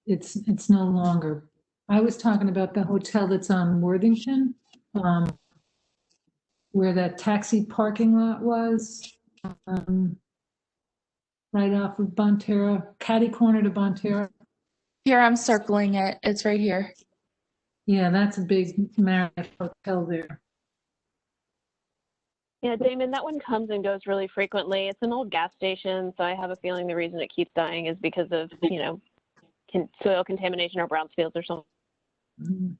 it's no longer. I was talking about the hotel that's on Worthington, where that taxi parking lot was, right off of Bonterra, catty corner to Bonterra. Here, I'm circling it. It's right here. Yeah, that's a big Marriott hotel there. Yeah, Damon, that one comes and goes really frequently. It's an old gas station, so I have a feeling the reason it keeps dying is because of, you know, soil contamination or brownfields or something. Mm.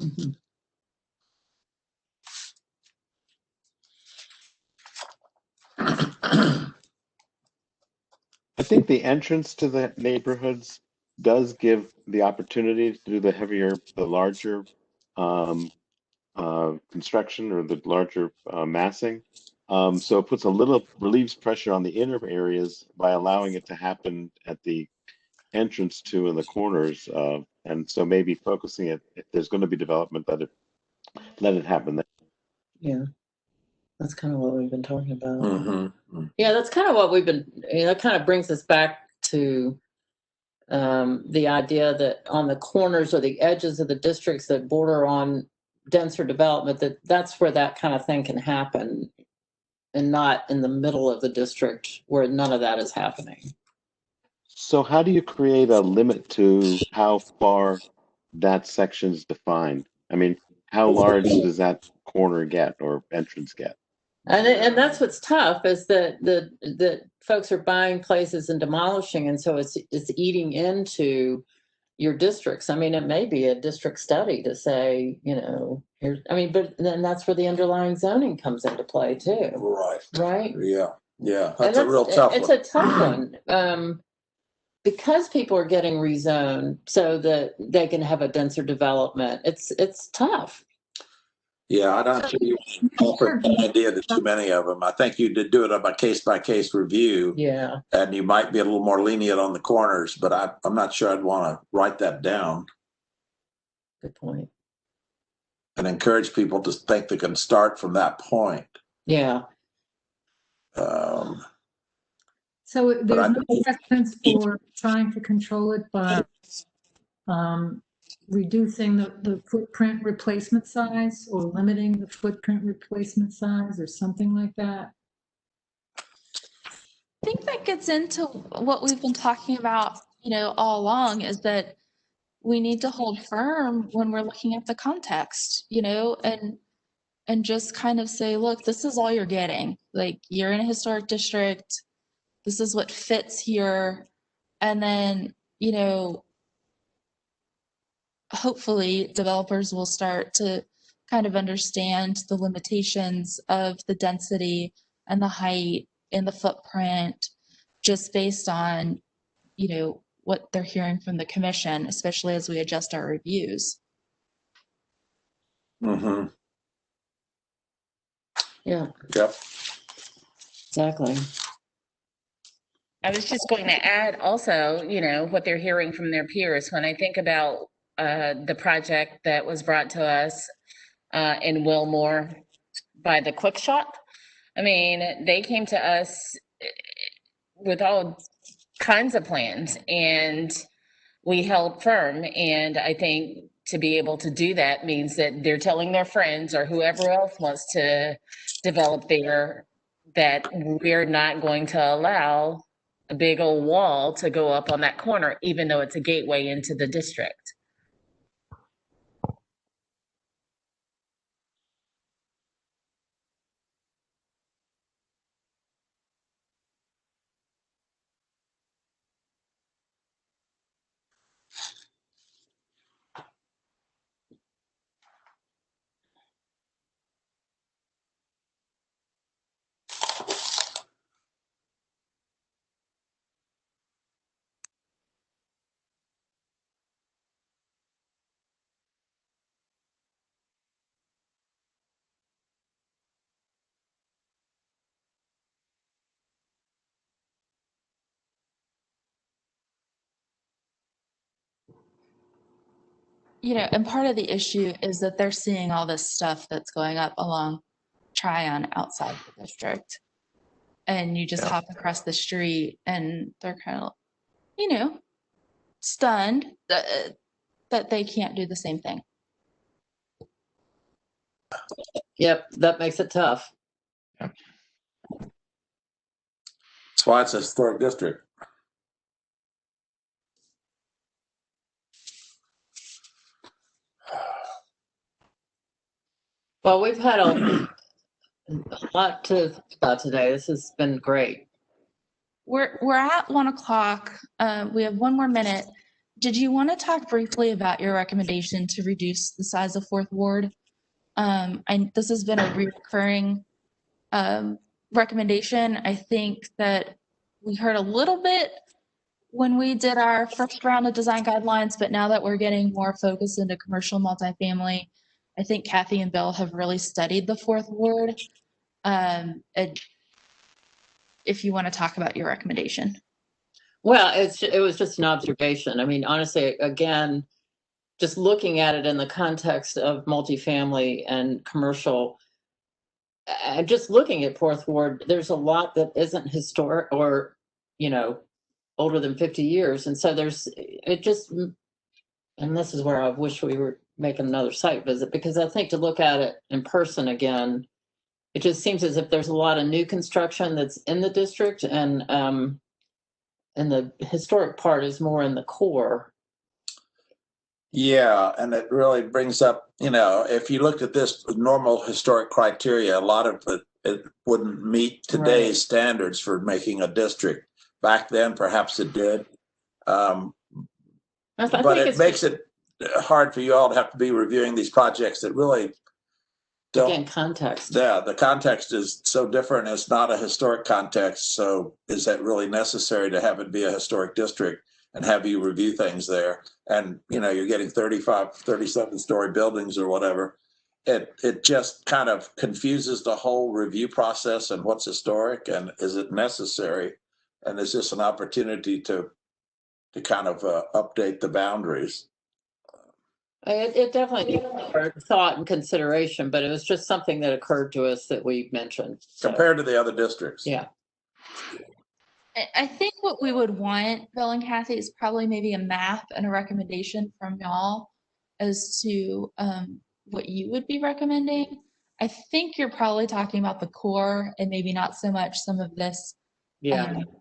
Mhm. I think the entrance to the neighborhoods does give the opportunity to do the larger construction or the larger massing. So it puts relieves pressure on the inner areas by allowing it to happen at the entrance to in the corners. And so maybe focusing it, if there's going to be development, let it happen there. Yeah, that's kind of what we've been talking about. Mm-hmm. Yeah, that's kind of what we've been, that kind of brings us back to the idea that on the corners or the edges of the districts that border on denser development, that's where that kind of thing can happen, and not in the middle of the district where none of that is happening. So how do you create a limit to how far that section is defined? I mean, how large does that corner get or entrance get? And that's what's tough, is that the folks are buying places and demolishing, and so it's eating into your districts. I mean, it may be a district study to say, here's, but then that's where the underlying zoning comes into play too. Right. Right? Yeah. Yeah. And That's a real tough it's one. a tough one. Because people are getting rezoned so that they can have a denser development. It's tough. Yeah, I don't think you offer an idea to too many of them. I think you did do it on a case-by-case review. Yeah. And you might be a little more lenient on the corners, but I'm not sure I'd want to write that down. Good point. And encourage people to think they can start from that point. Yeah. So there's no precedence for trying to control it by reducing the footprint replacement size or limiting the footprint replacement size or something like that? I think that gets into what we've been talking about, all along, is that we need to hold firm when we're looking at the context, and just kind of say, look, this is all you're getting. Like, you're in a historic district. This is what fits here. And then, hopefully developers will start to kind of understand the limitations of the density and the height and the footprint just based on, what they're hearing from the commission, especially as we adjust our reviews. Mm-hmm. Yeah. Yep. Exactly. I was just going to add also, what they're hearing from their peers. When I think about the project that was brought to us in Wilmore by the Quick Shop, they came to us with all kinds of plans, and we held firm. And I think to be able to do that means that they're telling their friends or whoever else wants to develop there that we're not going to allow a big old wall to go up on that corner, even though it's a gateway into the district. And part of the issue is that they're seeing all this stuff that's going up along Tryon outside the district. And you just hop across the street and they're kind of, stunned that they can't do the same thing. Yep, that makes it tough. That's why it's a historic district. Well, we've had a lot to think about today. This has been great. We're at 1:00. We have one more minute. Did you want to talk briefly about your recommendation to reduce the size of Fourth Ward? This has been a recurring recommendation. I think that we heard a little bit when we did our first round of design guidelines, but now that we're getting more focused into commercial multifamily, I think Kathy and Bill have really studied the Fourth Ward. And if you want to talk about your recommendation. Well, it was just an observation. Honestly, again, just looking at it in the context of multifamily and commercial, and just looking at Fourth Ward, there's a lot that isn't historic or, older than 50 years. And so and this is where I wish we were making another site visit, because I think to look at it in person again, it just seems as if there's a lot of new construction that's in the district, and the historic part is more in the core. Yeah, and it really brings up, if you looked at this with normal historic criteria, a lot of it wouldn't meet today's standards for making a district. Back then, perhaps it did. But it makes it hard for you all to have to be reviewing these projects that really don't. Again, context. Yeah, the context is so different. It's not a historic context. So is that really necessary to have it be a historic district and have you review things there? And, you're getting 35, 37-story buildings or whatever. It just kind of confuses the whole review process and what's historic and is it necessary? And is this an opportunity to kind of update the boundaries? It definitely needs thought and consideration, but it was just something that occurred to us that we mentioned. So. Compared to the other districts. Yeah. I think what we would want, Bill and Kathy, is probably maybe a map and a recommendation from y'all as to what you would be recommending. I think you're probably talking about the core and maybe not so much some of this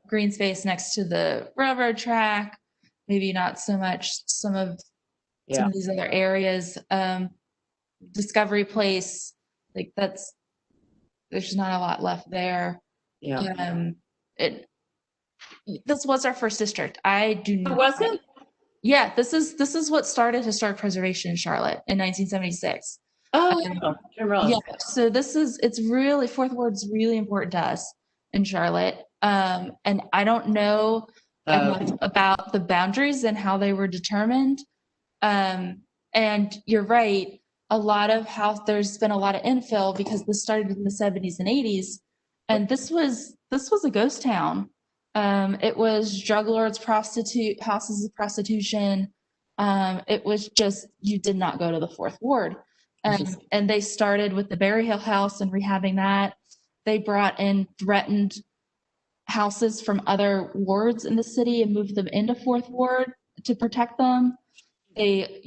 green space next to the railroad track, maybe not so much some of these other areas. Discovery Place, like there's not a lot left there. Yeah. This was our first district. I do not. Was it? Yeah, this is what started historic preservation in Charlotte in 1976. Oh, yeah. So it's really, Fourth Ward's really important to us in Charlotte. And I don't know enough about the boundaries and how they were determined. And you're right, there's been a lot of infill because this started in the 70s and 80s. And this was a ghost town. It was drug lords, houses of prostitution. It was just, you did not go to the Fourth Ward. And they started with the Berry Hill house and rehabbing that. They brought in threatened houses from other wards in the city and moved them into Fourth Ward to protect them. They,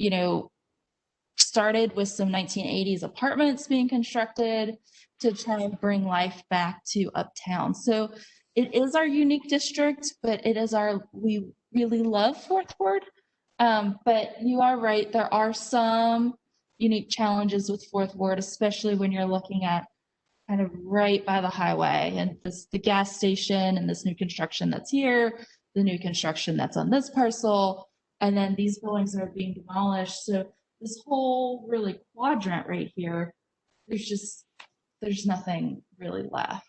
started with some 1980s apartments being constructed to try and bring life back to uptown. So it is our unique district, but we really love Fourth Ward. But you are right, there are some unique challenges with Fourth Ward, especially when you're looking at kind of right by the highway and the gas station and this new construction that's here, the new construction that's on this parcel, and then these buildings are being demolished. So this whole really quadrant right here, there's nothing really left.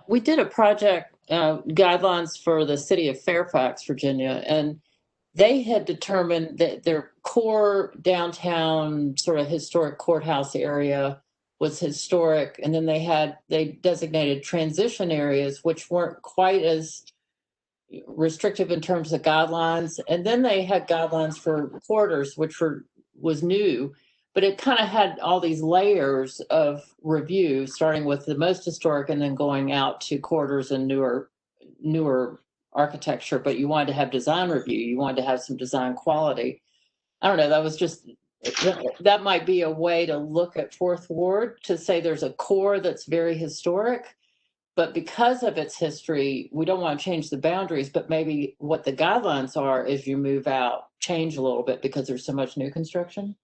We did a project, guidelines for the city of Fairfax, Virginia, and they had determined that their core downtown sort of historic courthouse area was historic. And then they designated transition areas, which weren't quite as restrictive in terms of guidelines. And then they had guidelines for corridors, which was new, but it kind of had all these layers of review, starting with the most historic and then going out to corridors and newer architecture. But you wanted to have design review. You wanted to have some design quality. I don't know. That might be a way to look at Fourth Ward, to say there's a core that's very historic, but because of its history, we don't want to change the boundaries, but maybe what the guidelines are as you move out change a little bit because there's so much new construction.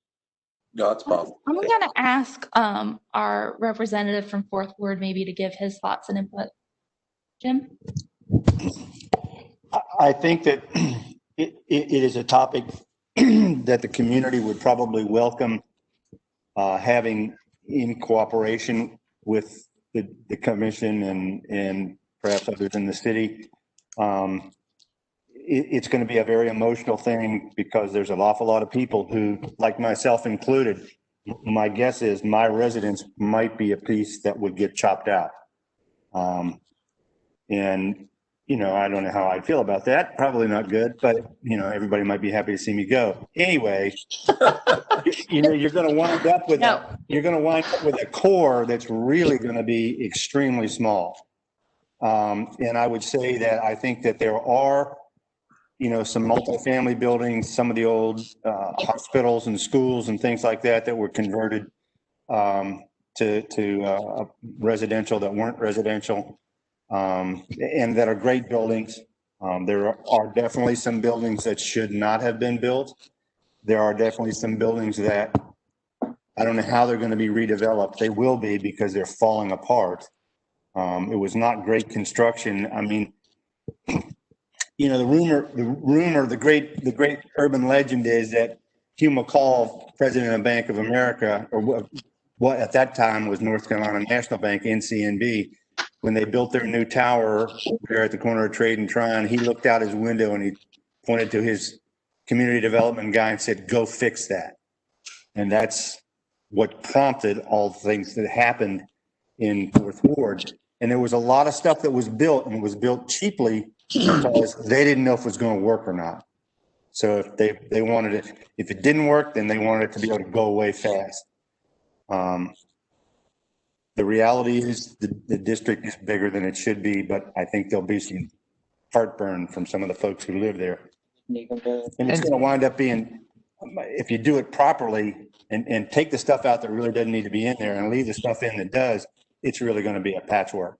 No, that's possible. I'm going to ask our representative from Fourth Ward maybe to give his thoughts and input. Jim? I think that it is a topic that the community would probably welcome having in cooperation with the commission and perhaps others in the city. It's going to be a very emotional thing because there's an awful lot of people who, like myself included, my guess is my residence might be a piece that would get chopped out. And, I don't know how I feel about that. Probably not good, but, everybody might be happy to see me go. Anyway, you're going to wind up with a core that's really going to be extremely small. And I would say that I think that there are, some multifamily buildings, some of the old hospitals and schools and things like that that were converted to residential that weren't residential, and that are great buildings. There are definitely some buildings that should not have been built. There are definitely some buildings that I don't know how they're going to be redeveloped. They will be because they're falling apart. It was not great construction. I mean, the great urban legend is that Hugh McCall, president of Bank of America, or what at that time was North Carolina National Bank, NCNB, when they built their new tower there at the corner of Trade and Tryon, he looked out his window and he pointed to his community development guy and said, "Go fix that." And that's what prompted all the things that happened in Fourth Ward. And there was a lot of stuff that was built, and it was built cheaply because they didn't know if it was going to work or not. So if they wanted it, if it didn't work, then they wanted it to be able to go away fast. The reality is the district is bigger than it should be, but I think there'll be some heartburn from some of the folks who live there. And it's going to wind up being, if you do it properly and take the stuff out that really doesn't need to be in there and leave the stuff in that does, it's really going to be a patchwork.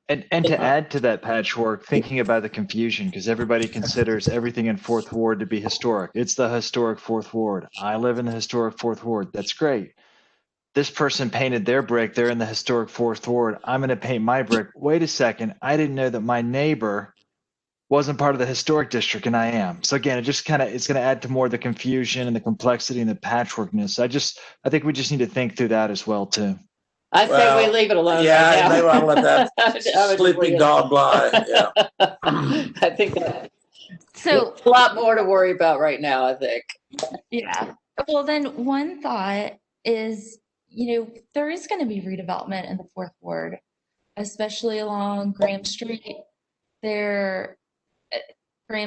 And to add to that patchwork, thinking about the confusion, because everybody considers everything in Fourth Ward to be historic. It's the historic Fourth Ward. I live in the historic Fourth Ward. That's great. This person painted their brick. They're in the historic Fourth Ward. I'm going to paint my brick. Wait a second. I didn't know that my neighbor wasn't part of the historic district, and I am. So again, it's going to add to more of the confusion and the complexity and the patchworkness. I think we just need to think through that as well too. I say we leave it alone. Yeah, right now. they want to let that I would just sleeping leave it. dog lie. Yeah. I think that So a lot more to worry about right now, I think. yeah. Well, then one thought is, there is going to be redevelopment in the Fourth Ward, especially along Graham Street. Graham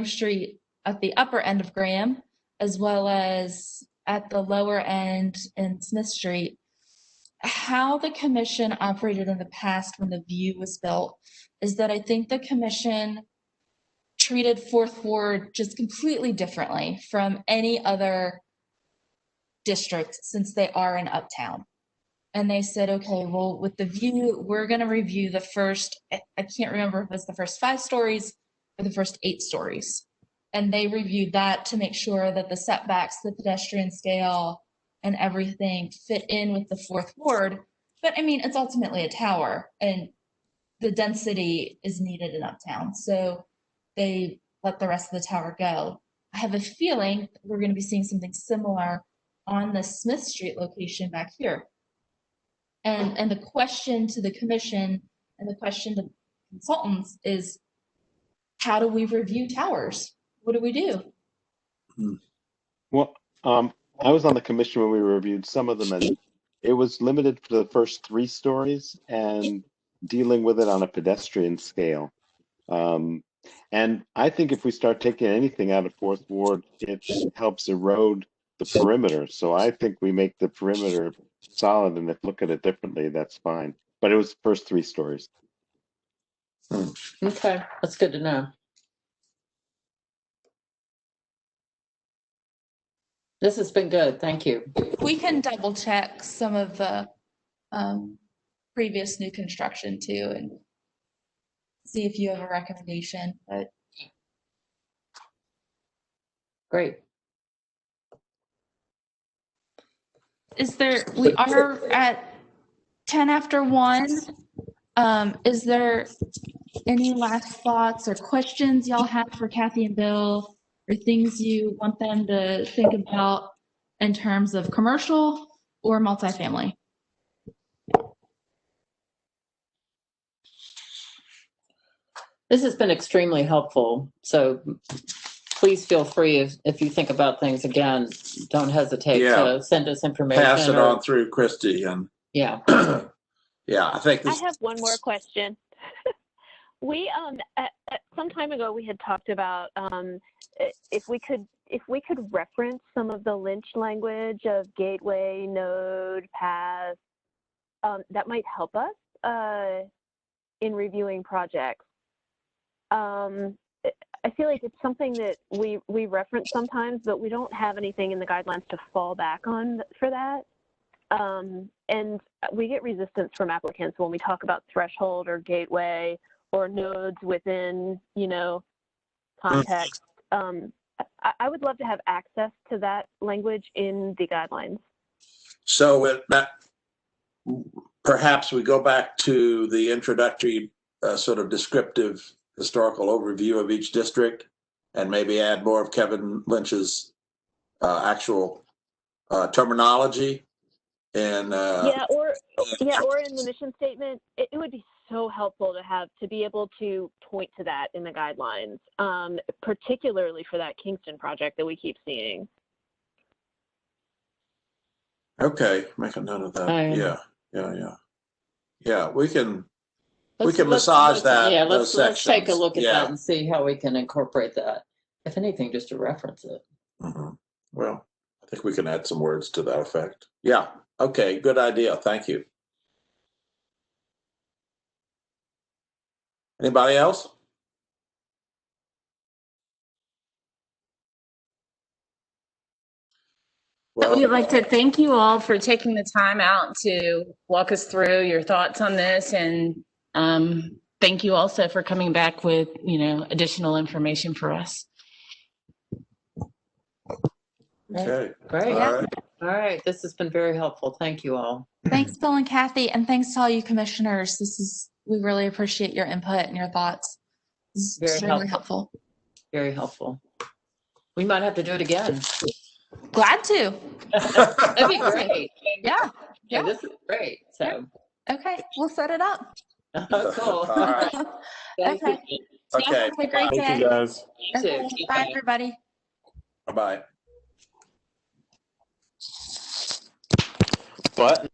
Street at the upper end of Graham, as well as at the lower end in Smith Street. How the commission operated in the past when the view was built is that I think the commission treated Fourth Ward just completely differently from any other district since they are in Uptown. And they said, okay, well, with the view, we're going to review the first, I can't remember if it was the first 5 stories or the first 8 stories. And they reviewed that to make sure that the setbacks, the pedestrian scale, and everything fit in with the Fourth Ward. But I mean, it's ultimately a tower, and the density is needed in Uptown. So they let the rest of the tower go. I have a feeling we're going to be seeing something similar on the Smith Street location back here. And the question to the commission and the question to consultants is, how do we review towers? What do we do? Well, I was on the commission when we reviewed some of them, and it was limited for the first 3 stories and dealing with it on a pedestrian scale. And I think if we start taking anything out of Fourth Ward, it helps erode the perimeter. So I think we make the perimeter solid, and if look at it differently, that's fine. But it was the first 3 stories. Okay, that's good to know. This has been good. Thank you. We can double check some of the previous new construction too and see if you have a recommendation. But great. We are at 10 after 1. Is there any last thoughts or questions y'all have for Kathy and Bill, or things you want them to think about in terms of commercial or multifamily? This has been extremely helpful. So please feel free if you think about things again, don't hesitate to send us information. Pass it on through Christy. And yeah. Yeah, I think this. I have one more question. We at some time ago we had talked about if we could reference some of the Lynch language of gateway, node, path, that might help us in reviewing projects. I feel like it's something that we reference sometimes, but we don't have anything in the guidelines to fall back on for that. And we get resistance from applicants when we talk about threshold or gateway or nodes within, you know, context. I would love to have access to that language in the guidelines. So with that, perhaps we go back to the introductory sort of descriptive historical overview of each district and maybe add more of Kevin Lynch's actual terminology. And or in the mission statement, it would be so helpful to be able to point to that in the guidelines, particularly for that Kingston project that we keep seeing. Okay, make a note of that. Yeah. We can massage that. Yeah, those let's take a sections. look at that and see how we can incorporate that. If anything, just to reference it. Mm-hmm. Well, I think we can add some words to that effect. Yeah. Okay. Good idea. Thank you. Anybody else? Well, we'd like to thank you all for taking the time out to walk us through your thoughts on this, and thank you also for coming back with, you know, additional information for us. Okay. Great. All right. This has been very helpful. Thank you all. Thanks, Bill and Kathy, and thanks to all you commissioners. We really appreciate your input and your thoughts. This is Very really helpful. Very helpful. We might have to do it again. Glad to. That'd be great. Yeah. This is great. So. Okay, we'll set it up. Oh, cool. All right. Okay. Okay. Have a great day. Thank you, guys. Okay. Bye, everybody. Bye-bye. But